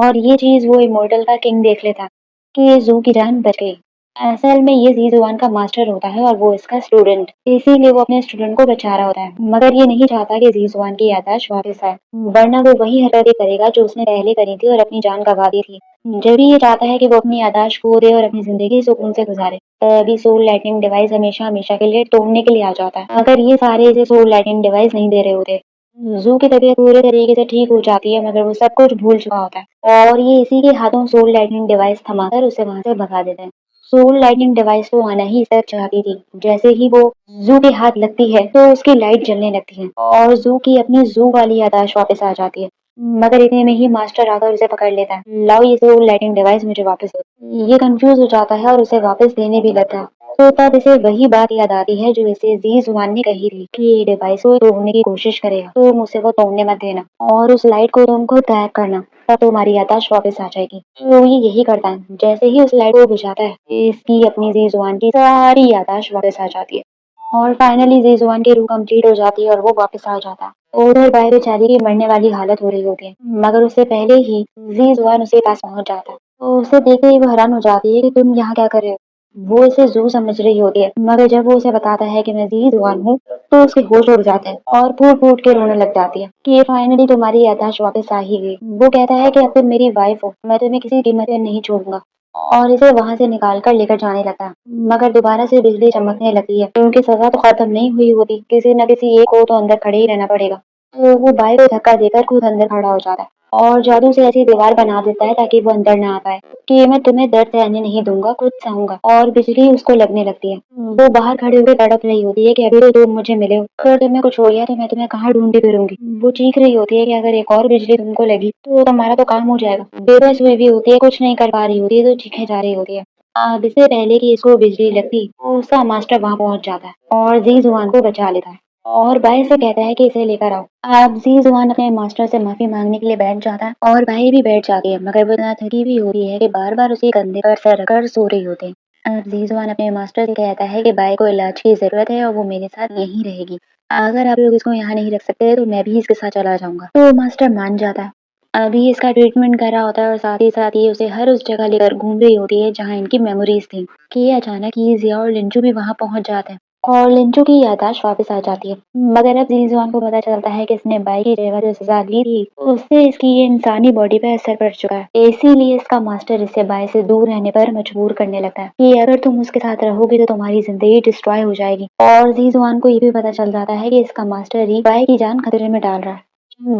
और ये चीज वो इमोर्टल का किंग देख लेता है कि जू की जान बच गई। असल में ये जीजुआन का मास्टर होता है और वो इसका स्टूडेंट, इसीलिए वो अपने स्टूडेंट को बचा रहा होता है, मगर ये नहीं चाहता कि जीजुआन की याददाश्त वापस आए, वरना वो वही हरकतें करेगा जो उसने पहले करी थी और अपनी जान गंवा दी थी। जब भी ये चाहता है कि वो अपनी याददाश्त खो दे और अपनी जिंदगी सुकून से गुजारे, तभी सोल लाइटनिंग डिवाइस हमेशा हमेशा के लिए तोड़ने के लिए आ जाता है। अगर ये सारे इसे सोल लाइटनिंग डिवाइस नहीं दे रहे होते, जू की तबीयत पूरे तरीके से ठीक हो जाती है, मगर वो सब कुछ भूल चुका होता है और ये इसी के हाथों सोल लाइटनिंग डिवाइस थमाकर उसे वहां से भगा देते हैं। सोल लाइटनिंग डिवाइस को आना ही सिर्फ चाहती थी। जैसे ही वो जू के हाथ लगती है तो उसकी लाइट जलने लगती है और जू की अपनी जू वाली याददाश्त वापस आ जाती है, मगर इतने में ही मास्टर आकर उसे पकड़ लेता है। लाओ ये सोल लाइटनिंग डिवाइस मुझे वापस दो। ये कंफ्यूज हो जाता है और उसे वापस देने भी लगता है। तो तब इसे वही बात याद आती है जो इसे जी जुबान ने कही थी कि ये डिवाइस को तोड़ने की कोशिश करेगा तो मुझसे वो तोड़ने मत देना और उस लाइट को तुम खुद गायब करना, तब तुम्हारी याददाश्त वापस आ जाएगी। तो ये यही करता है, जैसे ही उस लाइट को बुझाता है इसकी अपनी जी जुबान की सारी याददाश्त वापस आ जाती है। और फाइनली ज़ेज़ुआन की रूह कंप्लीट हो जाती है और वो वापस आ जाता है। उधर बाय बेचारी की मरने वाली हालत हो रही होती है, मगर उससे पहले ही ज़ेज़ुआन उसके पास पहुंच जाता है। तो उसे देखते ही वो हैरान हो जाती है कि तुम यहाँ क्या कर रहे हो? वो इसे ज़ू समझ रही होती है, मगर जब वो उसे बताता है कि मैं ज़ेज़ुआन हूँ, तो उसके होश उड़ जाते हैं और फूट-फूट के रोने लग जाती है कि फाइनली तुम्हारी याददाश्त वापस आ ही गई। वो कहता है कि अब तुम मेरी वाइफ हो, मैं तुम्हें किसी कीमत पे नहीं छोड़ूंगा और इसे वहां से निकाल कर लेकर जाने लगता है। मगर दोबारा से बिजली चमकने लगती है, तो उनकी सजा तो खत्म नहीं हुई होती, किसी न किसी एक को तो अंदर खड़े ही रहना पड़ेगा। तो वो बाई को धक्का देकर खुद अंदर खड़ा हो जाता है और जादू से ऐसी दीवार बना देता है ताकि वो अंदर ना आ पाए कि मैं तुम्हें दर्द सहने नहीं दूंगा, खुद सहूंगा। और बिजली उसको लगने लगती है। वो बाहर खड़े होकर तड़प रही होती है कि अभी तो तुम मुझे मिले हो, अगर तुमने कुछ हो गया तो मैं तुम्हें कहाँ ढूंढती फिरूंगी। वो चीख रही होती है कि अगर एक और बिजली तुमको लगी तो तुम्हारा तो काम हो जाएगा। बेबस हुई भी होती है, कुछ नहीं कर पा रही होती है, तो चीखे जा रही होती है। अब इससे पहले कि इसको बिजली लगती, तो उसका मास्टर वहां पहुंच जाता है और जी जुआन को बचा लेता है और भाई से कहता है कि इसे लेकर आओ। अब जी जुआन अपने मास्टर से माफी मांगने के लिए बैठ जाता है और भाई भी बैठ जाती है, मगर वो इतना थकी हुई होती है कि बार बार उसी कंधे पर सर रखकर सो रही होती है। अब जी जुआन अपने मास्टर से कहता है कि भाई को इलाज की जरूरत है और वो मेरे साथ यहीं रहेगी। अगर आप लोग इसको यहाँ नहीं रख सकते तो मैं भी इसके साथ चला जाऊंगा। तो मास्टर मान जाता है। अभी इसका ट्रीटमेंट कर रहा होता है और साथ ही उसे हर उस जगह लेकर घूम रही होती है जहाँ इनकी मेमोरीज थी कि अचानक ही जिया और लिंचू भी वहां पहुंच जाते हैं और लिंचू की याददाश्त वापस आ जाती है। मगर अब जीजुआन को पता चलता है कि इसने बाई की जगह जो सजा ली थी उससे इसकी ये इंसानी बॉडी पर असर पड़ चुका है, इसीलिए इसका मास्टर इसे बाई से दूर रहने पर मजबूर करने लगता है कि अगर तुम उसके साथ रहोगे तो तुम्हारी जिंदगी डिस्ट्रॉय हो जाएगी। और जीजुआन को ये भी पता चल जाता है कि इसका मास्टर ही बाई की जान खतरे में डाल रहा है।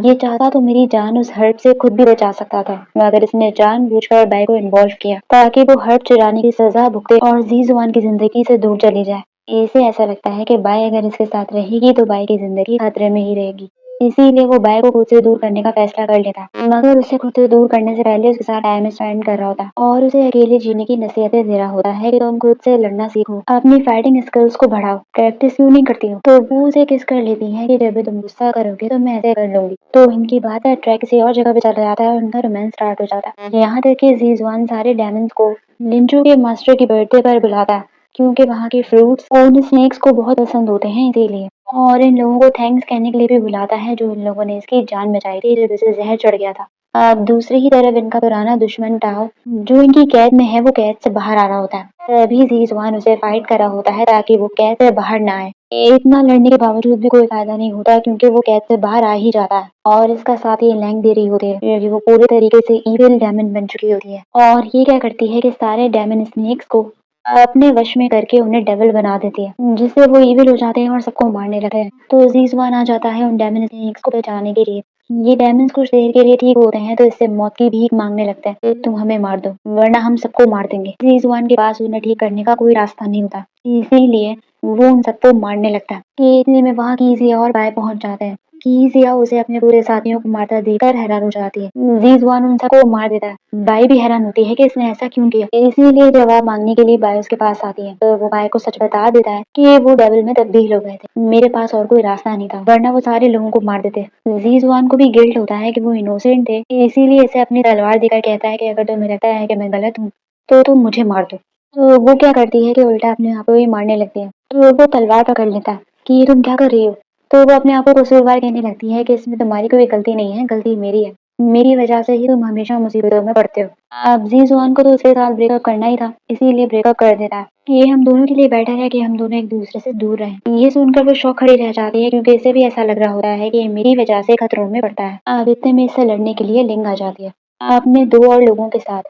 ये चाहता तो मेरी जान उस हर्ट से खुद भी बचा सकता था, मगर इसने जानबूझकर बाई को इन्वॉल्व किया ताकि वो हर्ट चुराने की सजा भुगते और जी जुआन की जिंदगी से दूर चली जाए। इसे ऐसा लगता है कि बाई अगर इसके साथ रहेगी तो बाई की जिंदगी खतरे में ही रहेगी, इसीलिए वो बाई को खुद से दूर करने का फैसला कर लेता है। मगर उसे खुद से दूर करने से पहले उसके साथ टाइम स्पेंड कर रहा होता है और उसे अकेले जीने की नसीहतें दे रहा होता है कि तुम खुद से लड़ना सीखो, अपनी फाइटिंग स्किल्स को बढ़ाओ, प्रैक्टिस क्यों नहीं करती हो। तो वो उसे किस कर लेती है कि जब भी तुम गुस्सा करोगे तो मैं ऐसे कर लूंगी। तो इनकी बात है ट्रैक किसी और जगह पे चला जाता है और उनका रोमांस स्टार्ट हो जाता है। यहाँ तक कि जीजुआन सारे डायमंड्स को लिंचू के मास्टर की बर्थडे पर बुलाता है क्योंकि वहाँ के फ्रूट्स और उन स्नेक्स को बहुत पसंद होते हैं, इसीलिए। और इन लोगों को थैंक्स कहने के लिए भी बुलाता है जो इन लोगों ने इसकी जान बचाई थी जब इसे जहर चढ़ गया था। अब दूसरी ही तरफ इनका पुराना दुश्मन टाओ जो इनकी कैद में है वो कैद से बाहर आ रहा होता है। तभी जीजुआन उसे फाइट कर रहा होता है ताकि वो कैद से बाहर ना आए। इतना लड़ने के बावजूद भी कोई फायदा नहीं होता क्योंकि वो कैद से बाहर आ ही जाता है और इसका साथ ये लैंग दे रही होती है क्योंकि वो पूरे तरीके से इविल डायमंड बन चुकी होती है। और ये क्या करती है कि सारे डायमंड स्नेक्स को अपने वश में करके उन्हें डेविल बना देती है जिससे वो इविल हो जाते हैं और सबको मारने लगते हैं। तो जीजुआन आ जाता है उन डायमंड स्नेक्स को बचाने के लिए। ये डायमंड्स कुछ देर के लिए ठीक होते हैं तो इससे मौत की भीख मांगने लगते हैं कि तुम हमें मार दो वरना हम सबको मार देंगे। जीजुआन के पास उन्हें ठीक करने का कोई रास्ता नहीं होता, इसीलिए वो उन सबको मारने लगता है कि इतने में वहाँ कीजिया और बाय पहुंच जाते हैं। कीजिया उसे अपने पूरे साथियों को मारता देखकर हैरान हो जाती है। जीजुआन उन सबको मार देता है। बाई भी हैरान होती है कि इसने ऐसा क्यों किया, इसीलिए जवाब मांगने के लिए बाई उसके पास आती है। तो वो बाई को सच बता देता है कि वो डेविल में तब्दील हो गए थे, मेरे पास और कोई रास्ता नहीं था वरना वो सारे लोगों को मार देते। जीजुआन को भी गिल्ट होता है कि वो इनोसेंट थे, इसीलिए इसे अपनी तलवार देकर कहता है कि अगर तुम्हें लगता है कि मैं गलत हूँ तो तुम मुझे मार दो। तो वो क्या करती है कि उल्टा अपने आप को ही मारने लगती है। तो वो तलवार पकड़ लेता है कि ये तुम क्या कर रही हो। तो वो अपने आप को कसूरवार कहने लगती है कि इसमें तुम्हारी कोई गलती नहीं है, गलती मेरी है, मेरी वजह से ही तुम हमेशा मुसीबतों में पड़ते हो। अब जीजुआन को तो उसके साथ ब्रेकअप करना ही था, इसीलिए ब्रेकअप कर देता है कि ये हम दोनों के लिए बेटर है कि हम दोनों एक दूसरे से दूर रहें। ये सुनकर वो शौक खड़ी रह जाती है क्योंकि इसे भी ऐसा लग रहा होता है कि ये मेरी वजह से खतरों में पड़ता है। अब इतने में इससे लड़ने के लिए लिंग आ जाती है अपने दो और लोगों के साथ।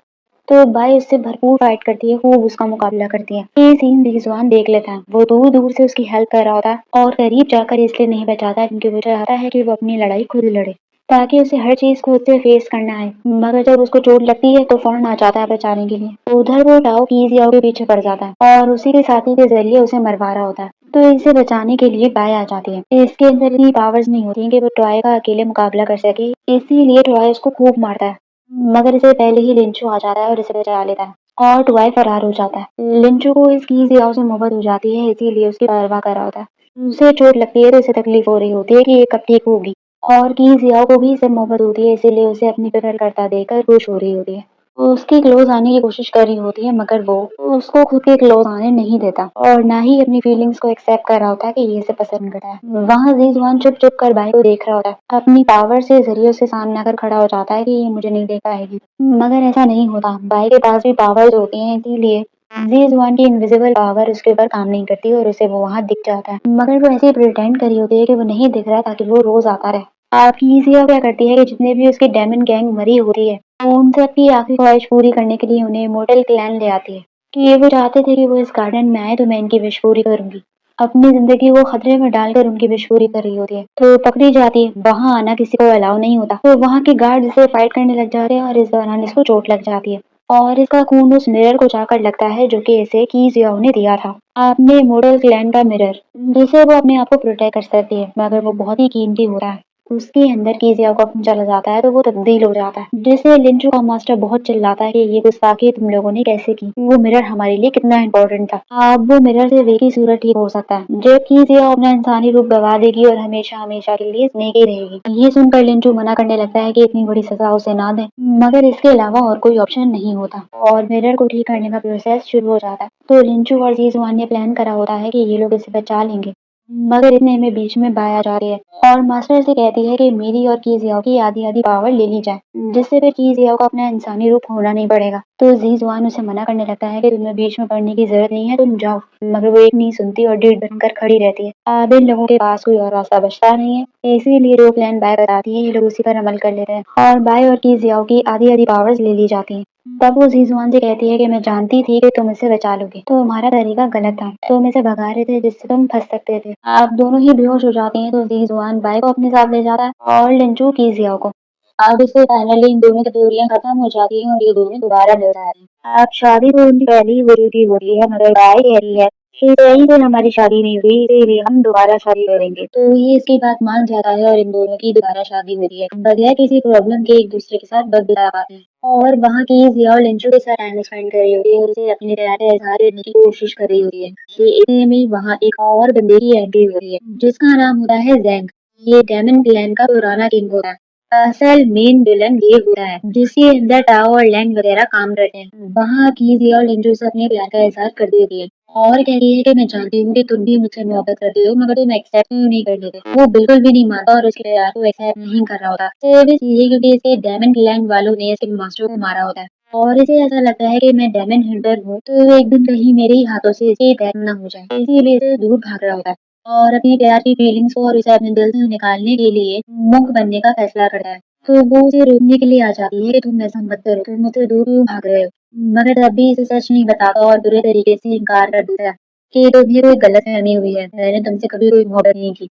तो बाई उससे भरपूर फाइट करती है, खूब उसका मुकाबला करती है। ये सीन रिजवान देख लेता है, वो दूर दूर से उसकी हेल्प कर रहा होता है और करीब जाकर इसलिए नहीं बचाता क्योंकि वो चाहता है कि वो अपनी लड़ाई खुद लड़े ताकि उसे हर चीज खुद से फेस करना है। मगर जब उसको चोट लगती है तो फौरन आ जाता है बचाने के लिए। उधर वो टाओ कीजियाओ के पीछे पड़ जाता है और उसी के साथी के जरिए उसे मरवा रहा होता है। तो इसे बचाने के लिए बाय आ जाती है। इसके अंदर इतनी पावर्स नहीं होती कि वो टॉय का अकेले मुकाबला कर सके, इसीलिए टॉय उसको खूब मारता है। मगर इसे पहले ही लिंचू आ जाता है और इसे बचा लेता है और टुवाई फरार हो जाता है। लिंचू को इस कीजियाओ से मोहब्बत हो जाती है, इसीलिए उसकी परवाह कर रहा होता है। उसे चोट लगती है तो उसे तकलीफ हो रही होती है कि ये कब ठीक होगी और कीजियाओ को भी इससे मोहब्बत होती है, इसीलिए उसे अपनी फिक्र करता देखकर खुश हो रही होती है। वो उसके क्लोज आने की कोशिश कर रही होती है मगर वो उसको खुद के क्लोज आने नहीं देता और ना ही अपनी फीलिंग्स को एक्सेप्ट कर रहा होता है कि ये इसे पसंद करता है। वहाँ ज़ीज़ुआन चुप-चुप कर बाई को देख रहा होता है। अपनी पावर से ज़रिए उसके सामने आकर खड़ा हो जाता है कि ये मुझे नहीं देख पाएगी। मगर ऐसा नहीं होता। बाई के पास भी पावर्स होती हैं इसीलिए ज़ीज़ुआन की इनविजिबल पावर उसके ऊपर काम नहीं करती और उसे वो वहाँ दिख जाता है। मगर वो ऐसे ही प्रिटेंड करी होती है कि वो नहीं दिख रहा ताकि वो रोज़ आता रहे। कीजिया क्या करती है कि जितने भी उसकी डेमन गैंग मरी होती है उन सबकी आखिरी ख्वाहिश पूरी करने के लिए उन्हें इमॉर्टल क्लैन ले आती है कि ये वो चाहते थे कि वो इस गार्डन में आए तो मैं इनकी विश पूरी करूंगी। अपनी जिंदगी को खतरे में डालकर उनकी विश पूरी कर रही होती है तो पकड़ी जाती है। वहां आना किसी को अलाउ नहीं होता तो वहां के गार्ड इसे फाइट करने लग जाते हैं और इस दौरान इसको चोट लग जाती है और इसका खून उस मिरर को जाकर लगता है जो कि इसे कीजिया ने दिया था। अपने इमॉर्टल क्लैन का मिरर जिसे वो अपने आप को प्रोटेक्ट कर सकती है मगर वो बहुत ही कीमती होता है। उसके अंदर कीजिया को अपना चला जाता है तो वो तब्दील हो जाता है जिससे लिंचू का मास्टर बहुत चिल्लाता है कि ये गुस्ताखी तुम लोगों ने कैसे की। वो मिरर हमारे लिए कितना इम्पोर्टेंट था। अब वो मिरर से वे की सूरत ठीक हो सकता है जब कीजिया अपना इंसानी रूप गवा देगी और हमेशा हमेशा के लिए स्नेक ही रहेगी। ये सुनकर लिंचू मना करने लगता है कि इतनी बड़ी सजा उसे ना दे मगर इसके अलावा और कोई ऑप्शन नहीं होता और मिरर को ठीक करने का प्रोसेस शुरू हो जाता है। तो लिंचू और जीजुआन ने प्लान करा होता है कि ये लोग इसे बचा लेंगे मगर इतने में बीच में बाई आ जाती है और मास्टर से कहती है कि मेरी और कीजियाओ की आधी आधी पावर ले ली जाए जिससे फिर कीजियाओ को अपना इंसानी रूप होना नहीं पड़ेगा। तो जीजुआन उसे मना करने लगता है कि तुम्हें बीच में पढ़ने की जरूरत नहीं है तुम जाओ मगर वो एक नहीं सुनती और ढीठ बनकर खड़ी रहती है। अब इन लोगों के पास कोई और रास्ता बचता नहीं है इसीलिए जो प्लान बाय बताती है ये लोग उसी पर अमल कर लेते हैं और बाय और कीजियाओ की आधी आधी पावर्स ले ली जाती है। तब वो जीजुआन से कहती है कि मैं जानती थी कि तुम इसे बचा लोगे तो तुम्हारा तरीका गलत था तुम इसे भगा रहे थे जिससे तुम फंस सकते थे। आप दोनों ही बेहोश हो जाते हैं तो जीजुआन बाई को अपने साथ ले जाता है और लिंचू कीजियाओ को। अब इससे फाइनली इन दोनों की दूरियां खत्म हो जाती हैं और ये दोनों दोबारा मिल जाते हैं। अब शादी तो उनकी पहले ही हो चुकी होती है मगर बाई कह रही है कि कहीं दिन हमारी शादी नहीं हुई इसीलिए हम दोबारा शादी करेंगे। तो ये इसकी बात मान जाता है और इन दोनों की दोबारा शादी होती है बगैर किसी प्रॉब्लम के एक दूसरे के साथ वक्त बिता पाते हैं और वहाँ की जिया और लिंचू के साथ टाइम स्पेंड कर रही होती है और उसे अपने प्यार का इजहार करने की कोशिश कर रही होती है कि इतने में वहाँ एक और बंदे की एंट्री होती है जिसका नाम होता है जैंग। ये डेमन क्लैन का पुराना किंग होता है। असल मेन विलन ये होता है जिसके अंदर टाओ और लैंग वगैरह काम करते हैं। वहाँ की जिया और लिंचू से अपने प्यार का इजहार कर देती है और कहती है कि मैं जानती हूँ कि तुम भी मुझसे मोहब्बत करते हो मगर तुम एक्सेप्ट क्यों नहीं कर लेते। वो बिल्कुल भी नहीं मानता और उसके प्यार को एक्सेप्ट नहीं कर रहा होता सिर्फ इसलिए क्योंकि इसके डेमन क्लैन वालों ने इसके मास्टर को मारा होता है और इसे ऐसा लगता है कि मैं डेमन हंटर हूँ तो एक दिन कहीं मेरे ही हाथों से इसे डेथ न हो जाए इसीलिए इसे दूर भाग रहा होता है और अपनी प्यार की फीलिंग्स को और इसे अपने दिल से निकालने के लिए मुंह बनने का फैसला करता है। तो वो उसे रोकने के लिए आ जाती है कि तुम ऐसा मत करो तुम मुझसे दूर क्यों भाग रहे हो मगर तब भी इसे सच नहीं बताता और बुरे तरीके से इनकार कर देता है कि तुम्हें कोई गलतफहमी हुई है मैंने तुमसे कभी कोई मोहब्बत नहीं की।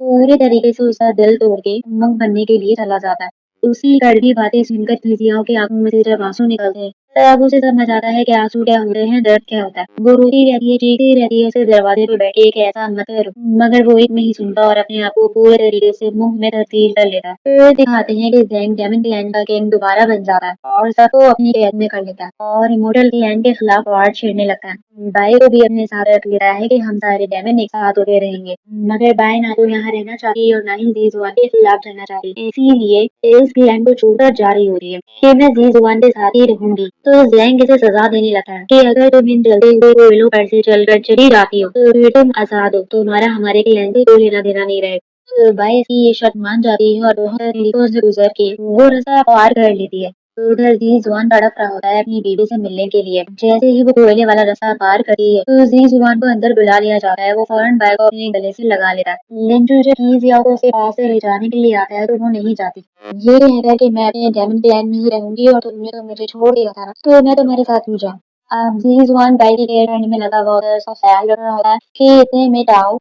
पूरे तरीके से उसका दिल तोड़ के मूंग बनने के लिए चला जाता है। उसकी कड़वी बातें सुनकर कीजियाओं की आंखों में से जब आंसू निकलते हैं तब उसे समझ आता है कि आंसू क्या होते हैं दर्द क्या होता है। वो रोती रहती है चीखती रहती है उसे दरवाजे पे बैठे कि ऐसा मत करो मगर वो एक नहीं सुनता और अपने आप को पूरे तरीके से मुंह में तब्दील कर लेता है। फिर दिखाते हैं कि जैंग डेमन क्लैन का किंग दोबारा बन जाता है और सबको अपनी कैद में कर लेता है और इमोर्टल क्लैन के खिलाफ वार छेड़ने लगता है। बाई को भी अपने साथ रख लेता है कि हम सारे डेमन एक साथ होते रहेंगे मगर बाई ना तो यहाँ रहना चाहती और ना ही जीजुआन के खिलाफ जाना चाहती इसीलिए इस क्लैन को छोड़कर जा रही होती है कि मैं जीजुआन के साथ ही रहूंगी। तो जैंग इसे सजा देने लगता है कि अगर तुम इन जलते हुए कोयलों पर से चलकर चली जाती हो तो फिर तुम आजाद हो तुम्हारा हमारे क्लैन से कोई लेना देना नहीं रहेगा। तो बाई इसकी ये शर्त मान जाती है और बहुत तरीकों से गुजर के वो रास्ता पार कर लेती है। तो उधर जीजुआन तड़प रहा होता है अपनी बीवी से मिलने के लिए। जैसे ही वो कोयले वाला रास्ता पार करती है तो जीजुआन को अंदर बुला लिया जाता है। वो फौरन बाई को अपने गले से लगा लेता है। लिंचू जब कीजिया को उसे पास से ले जाने के लिए आता है तो वो नहीं जाती। ये कहता है कि मैं अपने डेमन क्लैन में ही रहूंगी और तुमने तो मुझे छोड़ दिया था ना तो मैं तुम्हारे साथ क्यों जाऊँ। अब जीजुआन बाई की केयर करने में लगा हुआ होता है उसका ख्याल रख रहा होता है कि इतने में टाओ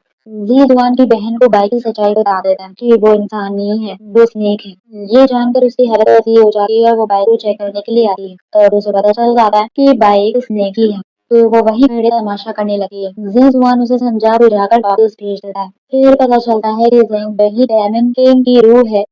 जीजुआन की बहन को बाई की सच्चाई बता देता है कि वो इंसान नहीं है वो स्नेक है। ये जानकर उसकी हालत ऐसी हो जाती है और वो बाई को चेक करने के लिए आती है तो उसे पता चल जाता है कि बाई एक स्नेक ही है। तो वो वही खड़े तमाशा करने लगी है। जीजुआन उसे समझा बुझाकर वापस भेज देता है। फिर पता चलता है कि जैंग वही डेमन किंग की रूह है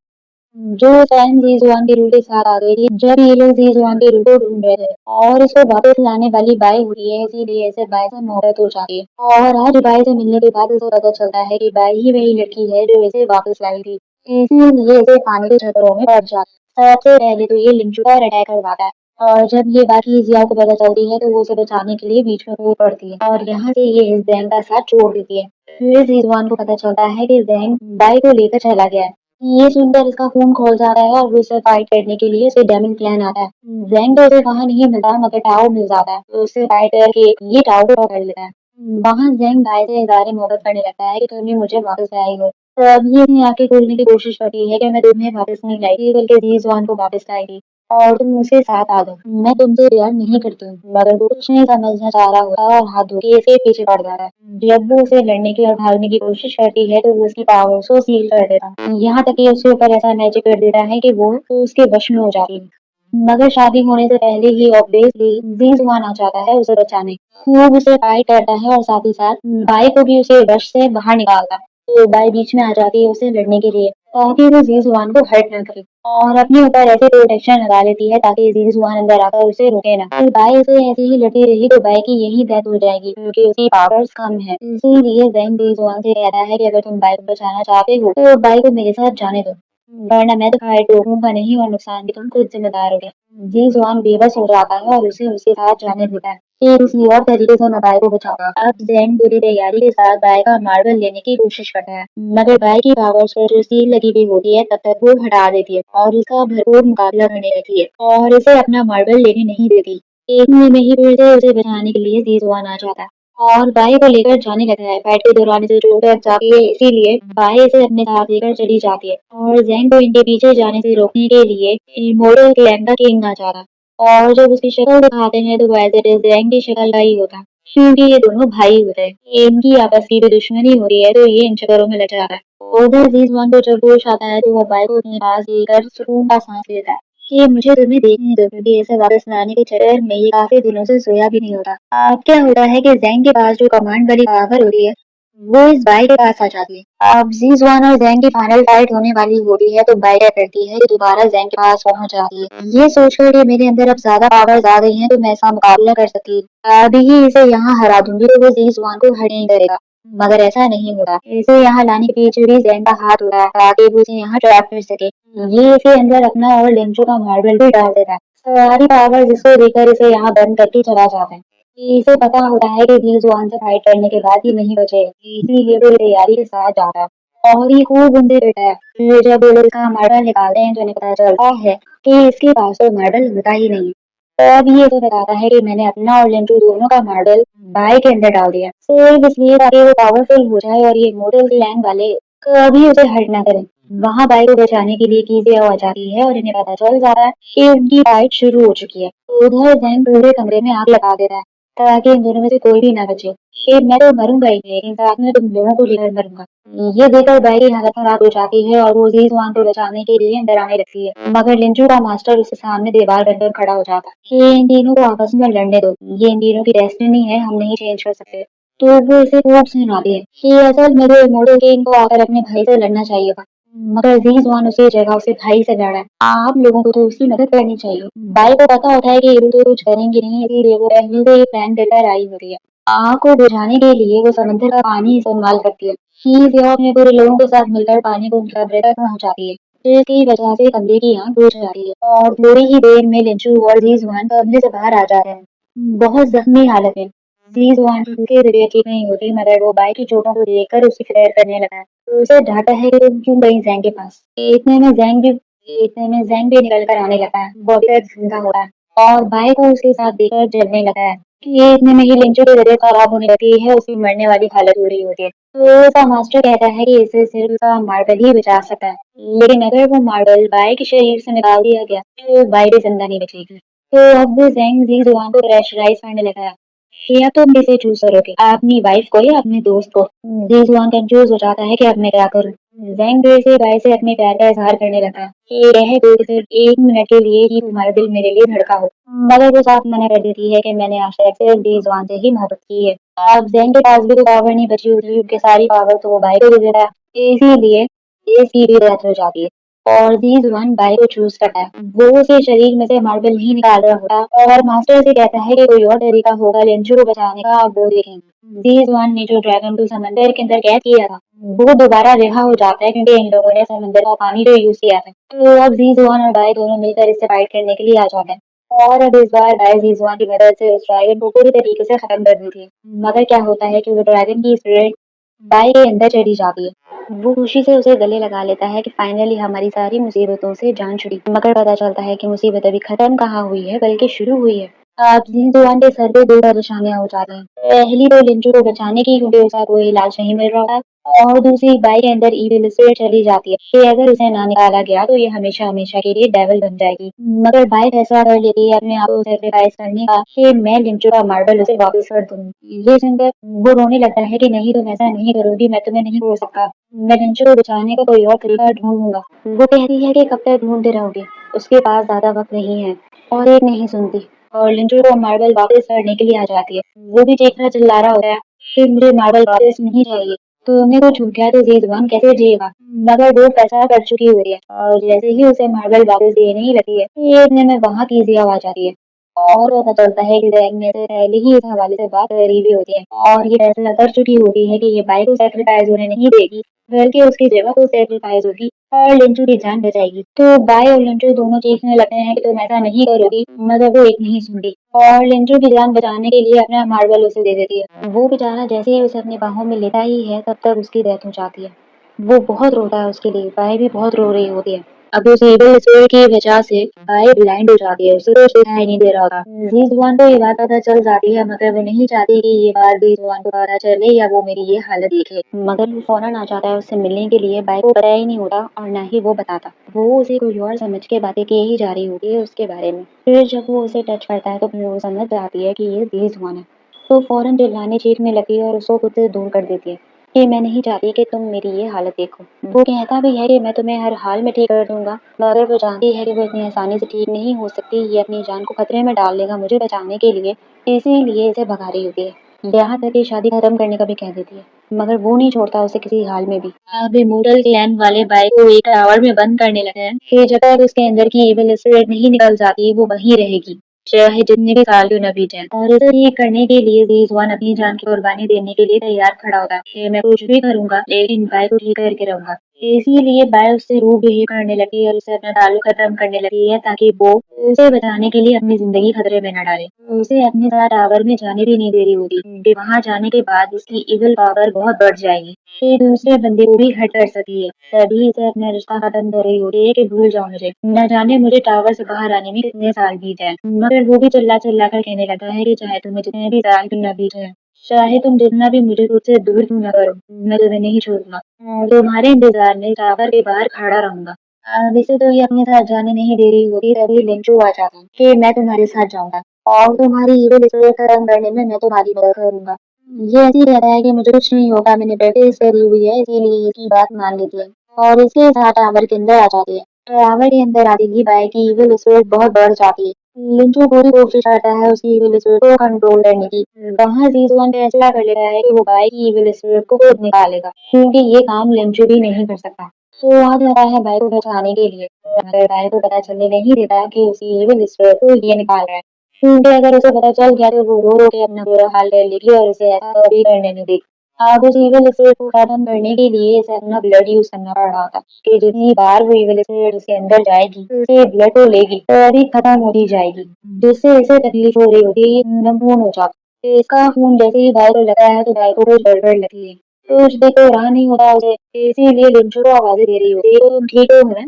जो टाइम जीजुआन के रूह के साथ आ गई थी जब ये लोग जीजुआन के रूह को ढूंढ रहे थे और इसको वापस लाने वाली बाई हुई है इसीलिए इसे बाई से मोहब्बत हो जाती है और आज बाई से मिलने के बाद इसे पता चलता है कि बाई ही वही लड़की है जो इसे वापस लाई थी इसीलिए इसे पानी के चक्करों में पड़ जाता है। सबसे पहले तो ये लिंचू पर अटैक करवाता है और जब ये बात जिया को पता चलती है तो वो उसे बचाने के लिए बीच में कूद पड़ती है और यहाँ से ये ज़ैंग का साथ छोड़ देती है। फिर ज़ीज़ुआन को पता चलता है कि ज़ैंग bai को लेकर चला गया है। ये सुनकर इसका खून खौल जाता है और वो उसे फाइट करने के लिए उसे डेमन प्लान आता है। ज़ैंग तो उसे वहाँ नहीं मिलता मगर टाओ मिल जाता है तो उससे फाइट करके ये टाओ को पकड़ लेता है। वहाँ ज़ैंग bai से इज़हार मोहब्बत करने लगता है कि तुमने मुझे वापस लाई हो। तो अब ये अपनी आँखें खोलने की कोशिश करती है कि मैं तुम्हें वापस नहीं लाई बल्कि ज़ीज़ुआन को वापस लाएगी और तुम मुझसे साथ आ दो। मैं तुमसे प्यार नहीं करती हूँ मगर वो कुछ नहीं समझना चाह रहा होता और हाथ धो के इसे पीछे पड़ जाता है। जब वो उसे लड़ने की और भागने की कोशिश करती है तो वो उसकी पावर्स को सील कर देता है। यहाँ तक कि उसके ऊपर ऐसा मैजिक कर देता है कि वो उसके वश में हो जाती है। मगर शादी होने से पहले ही ऑब्वियसली ज़ीज़ुआन आ जाता है उसे बचाने। खूब उसे फाइट करता है और साथ ही साथ bai को भी उसे वश से बाहर निकालता है। तो bai बीच में आ जाती है उसे लड़ने के लिए ताकि वो ज़ीज़ुआन को हर्ट ना करे और अपने ऊपर ऐसे प्रोटेक्शन लगा लेती है ताकि ज़ीज़ुआन अंदर आकर उसे रोके ना। फिर bai उसे ऐसे ही लड़ती रही तो bai की यही डेथ हो जाएगी क्योंकि उसकी पावर्स कम है। इसीलिए ज़ैंग ज़ीज़ुआन से कहता है कि अगर तुम bai को बचाना चाहते हो तो bai को मेरे साथ जाने दो वरना मैं तुम्हारे टोकूंगा नहीं और नुकसान की तुम खुद जिम्मेदार होगे। ज़ीज़ुआन बेबस हो जाता है और उसे उसके साथ जाने देता है। फिर किसी और तरीके से मैं bai को बचाऊंगा। अब ज़ैंग पूरी तैयारी के साथ bai का मार्बल लेने की कोशिश करता है मगर bai की पावर्स पर जो सील लगी हुई होती है तब तक वो हटा देती है और उसका भरपूर मुकाबला करने लगती है और इसे अपना मार्बल लेने नहीं देती। इतने में ही फिर से उसे बचाने के लिए ज़ीज़ुआन आ जाता है और bai को लेकर जाने लगता है। फाइट के दौरान इसे चोट लग जाती है इसीलिए bai इसे अपने साथ लेकर चली जाती है और ज़ैंग को इनके पीछे जाने से रोकने के लिए इमोर्टल क्लैन का किंग आ जाता है और जब उसकी शक्ल दिखाते हैं तो वो एज इट इज ज़ैंग की शक्ल का ही होता है क्योंकि ये दोनों भाई होते हैं। इनकी आपस की भी दुश्मनी हो रही है तो ये इन चक्करों में लग जाता है। उधर ज़ीज़ुआन को जब होश आता है तो वो bai को अपने पास लेकर सुकून का सांस लेता है कि मुझे तुम्हें देखने दो क्योंकि इसे वापस लाने के चक्कर में ये काफी दिनों से सोया भी नहीं होता। अब क्या होता है कि ज़ैंग के पास जो कमांड वाली पावर होती है वो इस bai के पास आ जाती है। अब ज़ीज़ुआन और ज़ैंग की फाइनल फाइट होने वाली होती है तो bai क्या करती है कि दोबारा ज़ैंग के पास पहुंच जाती है। ये सोचकर कि मेरे अंदर अब ज्यादा पावर्स आ गई हैं तो मैं इसका मुकाबला कर सकती हूँ। अभी ही इसे यहाँ हरा दूंगी तो वो ज़ीज़ुआन को हर्ट नहीं करेगा। मगर ऐसा नहीं होता। इसे यहाँ लाने के पीछे भी ज़ैंग का हाथ होता है ताकि वो इसे यहाँ ट्रैप कर सके। ये इसे अंदर अपना और लिंचो का मार्बल भी डाल देता है। सारी पावर जिसको देकर इसे यहाँ बंद करके चला जाता है। इसे पता होता है कि ज़ीज़ुआन से फाइट करने के बाद ही नहीं बचे इसीलिए वो तैयारी के साथ जाता है और ये खूब उनसे पिटा है। फिर जब वो लोग इसका मार्बल निकालते हैं तो उन्हें पता चलता है कि इसके पास तो मार्बल होता ही नहीं। तब ये तो बताता है कि मैंने अपना और लिंचो दोनों का मार्बल bai के अंदर डाल दिया सिर्फ इसलिए ताकि वो पावरफुल हो जाए और ये मोटल क्लैन वाले कभी उसे हर्ट ना करें। वहाँ bai को बचाने के लिए कीजिया आ जाती है और इन्हें पता चल जाता है कि उनकी फाइट शुरू हो चुकी है। उधर ज़ैंग पूरे कमरे में आग लगा देता है ताकि इन दोनों में से कोई भी ना बचे। फिर मैं तो मरूंगा ही लेकिन साथ में तुम लोगों को लेकर मरूंगा। ये देखकर bai की हालत खराब हो जाती है और वो ज़ीज़ुआन को बचाने के लिए अंदर आने लगती है मगर लिंचो का मास्टर उसके सामने दीवार बनकर खड़ा हो जाता है कि इन तीनों को आपस में लड़ने दो। ये इन तीनों की डेस्टिनी है हम नहीं चेंज कर सकते। तो वो इसे खूब सुनाती है कि असल में तो इमोर्टल किंग को आकर अपने भाई से लड़ना चाहिए था मगर ज़ीज़ुआन उसी जगह उसे भाई से लड़ा है। आप लोगों को तो उसकी मदद करनी चाहिए। bai को पता होता है कि ये तो कुछ करेंगे नहीं इसीलिए वो पहले से ही प्लान देकर आई होती है। आग को बुझाने के लिए वो समंदर का पानी इस्तेमाल करती है। शीज़ अपने पूरे लोगों के साथ मिलकर पानी को उनके कमरे तक पहुंचाती है जिसकी वजह से कमरे की आग बुझ जाती है और थोड़ी ही देर में लिंचो और ज़ीज़ुआन कमरे से बाहर आ जाते हैं बहुत जख्मी हालत में। ज़ीज़ुआन की उसकी तबीयत ठीक नहीं होती मगर वो bai की चोटों को देखकर उसकी फिक्र करने लगा है। तो उसे डांटा है कि तुम क्यों गई ज़ैंग के पास। इतने में ज़ैंग भी निकल कर आने लगा है। वो अभी तक जिंदा हो रहा है और bai को उसके साथ देखकर जलने लगा है कि इतने में ही लिंचो की तबीयत खराब होने लगती है उसकी मरने वाली हालत हो रही होती है। तो उसका मास्टर कहता है कि इसे सिर्फ उसका मार्बल ही बचा सकता है लेकिन अगर वो मार्बल bai के शरीर से निकाल दिया गया तो bai भी जिंदा नहीं बचेगी। तो अब वो ज़ैंग ज़ीज़ुआन को प्रेशराइज करने लगा है या तुम किसे चूज करोगे अपनी वाइफ को या अपने दोस्त को। ज़ीज़ुआन कंफ्यूज हो जाता है कि अब मैं क्या करूं। ज़ैंग फिर से bai से अपने प्यार का इजहार करने लगा कि कह दो कि सिर्फ एक मिनट के लिए ही तुम्हारा दिल मेरे लिए धड़का हो मगर वो साफ मना कर देती है कि मैंने आज तक सिर्फ ज़ीज़ुआन से ही मोहब्बत की है। अब ज़ैंग के पास भी तो पावर नहीं बची होती क्योंकि सारी पावर तो वो bai को दे देता है इसीलिए इसकी भी डेथ हो जाती है और ज़ीज़ुआन bai को चूज करता है। वो उसके शरीर में से मार्बल नहीं निकाल रहा होता और मास्टर से कहता है कि कोई और तरीका होगा लिंचो को बचाने का अब वो देखेंगे। ज़ीज़ुआन ने जो ड्रैगन को समंदर के अंदर कैद किया था वो दोबारा रिहा हो जाता है क्योंकि इन लोगों ने समंदर का पानी जो यूज किया था। तो अब ज़ीज़ुआन और bai दोनों मिलकर इससे फाइट करने के लिए आ जाते हैं। और अब इस बार बाय ज़ीज़ुआन की मदद से उस ड्रैगन को पूरी तरीके से खत्म कर देती है। मगर क्या होता है कि वो ड्रैगन की स्पिरिट बाय के अंदर चली जाती है। वो खुशी से उसे गले लगा लेता है कि फाइनली हमारी सारी मुसीबतों से जान छुड़ी। मगर पता चलता है कि मुसीबत अभी खत्म कहाँ हुई है बल्कि शुरू हुई है। अब ज़ीज़ुआन के सर पे 2 परेशानियाँ हो जाती हैं। पहली तो लिंचू को बचाने की, क्योंकि उसका कोई इलाज नहीं मिल रहा था। और दूसरी, बाई के अंदर इविल स्पिरिट चली जाती है कि अगर उसे ना निकाला गया तो ये हमेशा हमेशा के लिए डेविल बन जाएगी। मगर बाई फैसला कर लेती है अपने आप को सैक्रिफाइस करने का कि मैं लिंचू का मार्बल उसे वापस कर दूंगी। ये सुनकर वो रोने लगता है कि नहीं, तुम ऐसा नहीं करोगी, मैं तुम्हें नहीं छोड़ सकता। मैं लिंचू को बचाने का कोई और तरीका ढूंढूंगा। वो कहती है कि कब तक ढूंढते रहोगे, उसके पास ज्यादा वक्त नहीं है। और एक नहीं सुनती और लिंचू को मार्बल वापस करने के लिए आ जाती है। वो भी चीखना चिल्ला रहा होता है कि मुझे मार्बल वापस नहीं चाहिए। तो तुमने कुछ छूट गया तो ज़ीज़ुआन कैसे जिएगा? मगर वो फैसला कर चुकी होती है और जैसे ही उसे मार्बल वापस देने ही लगती है, ये इतने में वहाँ कीज़ी आवाज़ आती है और पता चलता है कि ज़ैक ने से पहले ही इस हवाले से बात करी भी होती है और ये फैसला कर चुकी होती है कि ये बाई को सैक्रिफाइस होने नहीं देगी, बल्कि उसकी जगह को सैक्रिफाइस होगी और लिंचू की जान बचाएगी। तो बाई और लिंचू दोनों चीखने लगते हैं कि तुम ऐसा नहीं करोगी, मगर वो एक नहीं सुनती और लिंचू की जान बचाने के लिए अपना मार्बल उसे दे देती है। वो बेचारा जैसे ही उसे अपनी बाहों में लेता ही है, तब तक उसकी डेथ हो जाती है। वो बहुत रोता है उसके लिए, बाई भी बहुत रो रही होती है। अब उस इविल स्पिरिट की वजह से बाई ब्लाइंड हो जाती है, उसे कुछ दिखाई नहीं दे रहा होता। ज़ीज़ुआन को ये बात पता चल जाती है, मगर वो नहीं चाहती कि ये बात ज़ीज़ुआन को पता चले या वो मेरी ये हालत देखे। मगर वो फौरन आ जाता है उससे मिलने के लिए, बाई को पता ही नहीं होता और ना ही वो बताता। वो उसे कोई और समझ के बातें किए ही जा रही होती है उसके बारे में। फिर जब वो उसे टच करता है तो फिर वो समझ जाती है कि ये ज़ीज़ुआन है। तो फौरन चिल्लाने चीखने लगती है और उसको खुद से दूर कर देती है कि मैं नहीं चाहती कि तुम मेरी ये हालत देखो। वो कहता भी है कि मैं तुम्हें हर हाल में ठीक कर दूंगा, मगर वो जानती है कि वो इतनी आसानी से ठीक नहीं हो सकती। ये अपनी जान को खतरे में डाल देगा मुझे बचाने के लिए, इसीलिए इसे भगा रही होती है। यहाँ तक कि शादी खत्म करने का भी कह देती है, मगर वो नहीं छोड़ता उसे किसी हाल में भी। अब इमोर्टल क्लैन वाले बाई को एक टावर में बंद करने लगे हैं कि जब तक उसके अंदर की इविल स्पिरिट नहीं निकल जाती वो वहीं रहेगी, चाहे जितने भी साल क्यों न बीतें। और इसे ठीक करने के लिए ज़ीज़ुआन अपनी जान की कुर्बानी देने के लिए तैयार खड़ा होता है कि मैं कुछ भी करूंगा लेकिन बाई को ठीक करके रहूंगा। इसीलिए बाई उससे रूठ बिहेव करने लगी और उससे अपना ताल्लुक खत्म करने लगी है ताकि वो उसे बचाने के लिए अपनी जिंदगी खतरे में न डाले। उसे अपने साथ टावर में जाने भी नहीं दे रही होती क्योंकि वहां जाने के बाद उसकी इविल पावर बहुत बढ़ जाएगी, ये दूसरे बंदे को भी हर्ट कर सकती है। तभी इसे अपना रिश्ता खत्म कर रही होती है कि भूल जाओ मुझे, न जाने मुझे टावर से बाहर आने में कितने साल बीत जाए। मगर वो भी चिल्ला चिल्ला कर कहने लगा है कि चाहे तुम्हें जितने भी साल क्यों न बीत जाए, चाहे तुम जितना भी मुझे खुद से दूर क्यों न करो, मैं तुम्हें नहीं छोड़ूंगा और तुम्हारे इंतजार में टावर के बाहर खड़ा रहूंगा। अब इसे तो ये अपने साथ जाने नहीं दे रही होती, तभी लिंचू आ जाता है कि मैं तुम्हारे साथ जाऊंगा और तुम्हारी इविल स्पिरिट खत्म करने में मैं तुम्हारी मदद करूंगा। ये ऐसे ही रहता है कि मुझे कुछ नहीं होगा, मैंने प्रैक्टिस करी हुई है, इसीलिए इसकी बात मान लेती है और इसके साथ टावर के अंदर आ जाती है। टावर के अंदर आते ही बाई की इविल स्पिरिट बहुत बढ़ जाती है। लिंचू पूरी कोशिश करता है उसकी इविल स्पिरिट को कंट्रोल करने की। वहाँ ज़ीज़ुआन फैसला कर लेता है कि वो बाई की इविल स्पिरिट को खुद निकालेगा, क्योंकि ये काम लिंचू भी नहीं कर सकता। तो आ जाता है बाई को बचाने के लिए, मगर बाई को पता चलने नहीं देता कि उसकी इविल स्पिरिट को ये निकाल रहा है, क्योंकि अगर उसे पता चल गया तो वो रो रो के अपना बुरा हाल कर लेगी और उसे ऐसा कभी करने नहीं देगी। अब उस इविल स्पिरिट को खत्म करने के लिए इसे अपना ब्लड यूज करना पड़ रहा था कि जितनी बार वो इविल स्पिरिट उसके अंदर जाएगी उसे ब्लड को लेगी तो अभी खत्म होती जाएगी, जिससे इसे तकलीफ हो रही होती है, ये खून हो जाता है। इसका खून जैसे ही बाई को लगा है तो बाई को कुछ गड़बड़ लगती है, तो उस पे तो रहा नहीं होता उसे, इसीलिए लिंचू को आवाजें दे रही होती है तो तुम ठीक हो ना,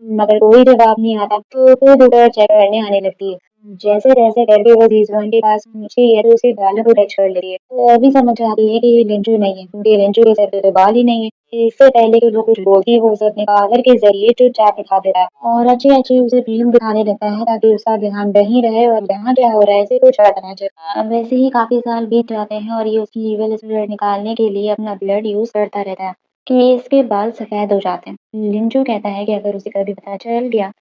मगर कोई जवाब नहीं आता। तो फिर डॉक्टर चेक करने आने लगती है। जैसे-जैसे करके वो ज़ीज़ुआन के पास पहुँचती है तो उसके बालों को टच कर लेती है। तो अभी समझ आती है कि ये लिंचू नहीं है, क्योंकि लिंचू के सर पे तो बाल ही नहीं है। इससे पहले कि वो कुछ बोलती, वो उसे अपने पावर के ज़रिए चुपचाप दिखा देता है और अच्छे-अच्छे उसे फ़िल्म दिखाने लगता है ताकि उसका ध्यान वहीं रहे और यहाँ क्या हो रहा है इसे कुछ पता ना चले। अब वैसे ही काफ़ी साल बीत जाते हैं और ये उसकी इविल स्पिरिट निकालने के लिए अपना ब्लड यूज़ करता रहता है कि इसके बाल सफ़ेद हो जाते हैं। लिंचू कहता है कि अगर उसे कभी पता चल गया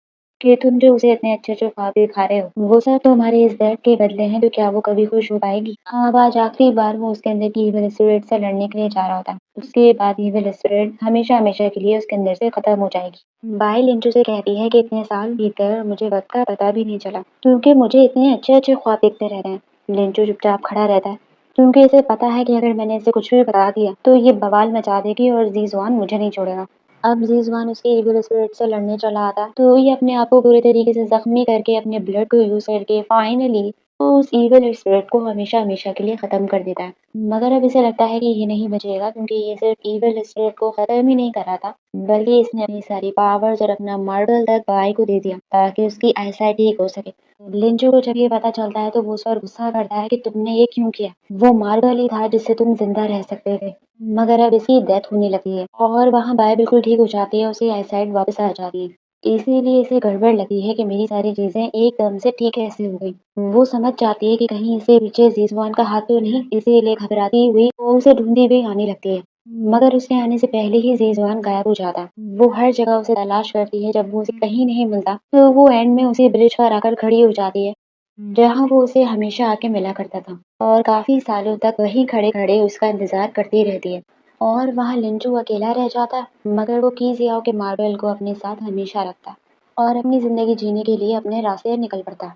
कि तुम जो उसे इतने अच्छे-अच्छे ख्वाब दिखा रहे हो, वो सब तुम्हारे इस दर्द के बदले हैं, तो क्या वो कभी खुश हो पाएगी? अब आज आखिरी बार वो उसके अंदर की इविल स्पिरिट से लड़ने के लिए जा रहा होता है। उसके बाद इविल स्पिरिट हमेशा-हमेशा के लिए उसके अंदर से खत्म हो जाएगी। बाई लिंचू से कहती है कि इतने साल बीत गए और मुझे वक़्त का पता भी नहीं चला, क्योंकि मुझे इतने अच्छे-अच्छे ख्वाब दिखते रह रहे हैं। लिंचू चुपचाप खड़ा रहता है, क्योंकि इसे पता है कि अगर मैंने इसे कुछ भी बता दिया, तो ये बवाल मचा देगी और ज़ीज़ुआन मुझे नहीं छोड़ेगा। अब ज़ीज़वान उसके इविल स्पिरिट से लड़ने चला आता, तो ये अपने आप को पूरे तरीके से ज़ख्मी करके अपने ब्लड को यूज़ करके फाइनली वो उस इविल स्पिरिट को हमेशा-हमेशा के लिए ख़त्म कर देता है। मगर अब इसे लगता है कि ये नहीं बचेगा क्योंकि ये सिर्फ़ इविल स्पिरिट को ख़त्म ही नहीं कर रहा था, बल्कि इसने अपनी सारी पावर्स और अपना मार्बल तक गाय को दे दिया ताकि उसकी आईसाइट ठीक हो सके। लिंचो को जब ये पता चलता है तो वो उस पर गुस्सा करता है कि तुमने ये क्यों किया? वो मार्बल ही था जिससे तुम ज़िंदा रह सकते थे। मगर अब इसकी डेथ होने लगी है और वहाँ बाय बिल्कुल ठीक हो जाती है, उसकी आईसाइट वापस आ जाती है। इसीलिए इसे गड़बड़ लगी है कि मेरी सारी चीज़ें एकदम से ठीक कैसे हो गई। वो समझ जाती है कि कहीं इसके पीछे ज़ीज़वान का हाथ तो नहीं, इसीलिए घबराती हुई वो उसे ढूँढती हुई आने लगती है। मगर उसके आने से पहले ही ज़ीज़वान गायब हो जाता है। वो हर जगह उसे तलाश करती है, जब वो उसे कहीं नहीं मिलता, तो वो एंड में उसी ब्रिज पर आकर खड़ी हो जाती है, जहाँ वो उसे हमेशा आके मिला करता था और काफ़ी सालों तक वहीं खड़े-खड़े उसका इंतज़ार करती रहती है। और वहाँ लिंचू अकेला रह जाता है, मगर वो कीज़ियाओ के मार्बल को अपने साथ हमेशा रखता है और अपनी ज़िंदगी जीने के लिए अपने रास्ते निकल पड़ता है।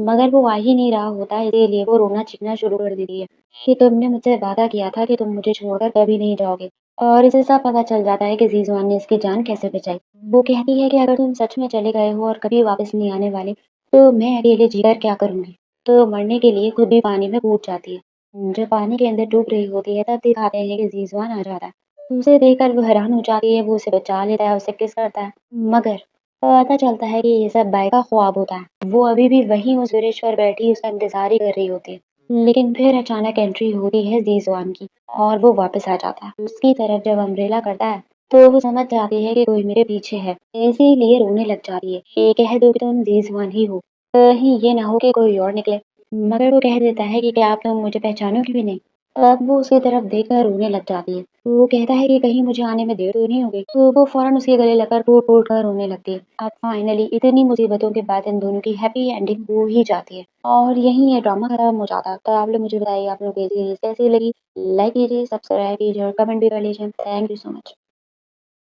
मगर वो आ ही नहीं रहा होता, इसीलिए वो रोना-चीखना शुरू कर देती है कि तुमने मुझसे वादा किया था कि तुम मुझे छोड़कर कभी नहीं जाओगे। और इसे सब पता चल जाता है कि ज़ीज़वान ने इसकी जान कैसे बचाई। वो कहती है कि अगर तुम सच में चले गए हो और कभी वापस नहीं आने वाले, तो मैं अकेले जीकर क्या करूँगी? तो मरने के लिए खुद भी पानी में कूद जाती है। जब पानी के अंदर डूब रही होती है तब दिखाते हैं कि ज़ीज़वान आ जाता है। उसे देखकर वो हैरान हो जाती है, वो उसे बचा लेता है, उसे किस करता है। मगर पता चलता है कि ये सब बाई का ख्वाब होता है। वो अभी भी वहीं उस ब्रिज पर बैठी उसका इंतज़ार ही कर रही होती है। लेकिन फिर अचानक एंट्री होती है ज़ीज़वान की और वो वापस आ जाता है। उसकी तरफ जब अम्ब्रेला करता है तो वो समझ जाती है कि कोई मेरे पीछे है, इसीलिए रोने लग जाती है कि कह दो कि तुम ज़ीज़वान ही हो। कहीं ये ना हो कि कोई और निकले। मगर वो कह देता है कि क्या आप तुम मुझे पहचानोगे भी नहीं? अब वो उसकी तरफ देखकर रोने लग जाती है। वो कहता है कि कहीं मुझे आने में देर तो नहीं होगी? तो वो फ़ौरन उसके गले लगकर फूट-फूट कर रोने लगती है। अब फाइनली इतनी मुसीबतों के बाद इन दोनों की हैप्पी एंडिंग हो ही जाती है। और यहीं ये ड्रामा खत्म हो जाता है। तो आप लोग मुझे बताइए आप लोगों को ये सीरीज़ कैसी लगी? लाइक कीजिए, सब्सक्राइब कीजिए और कमेंट भी कर लीजिए। Thank you so much.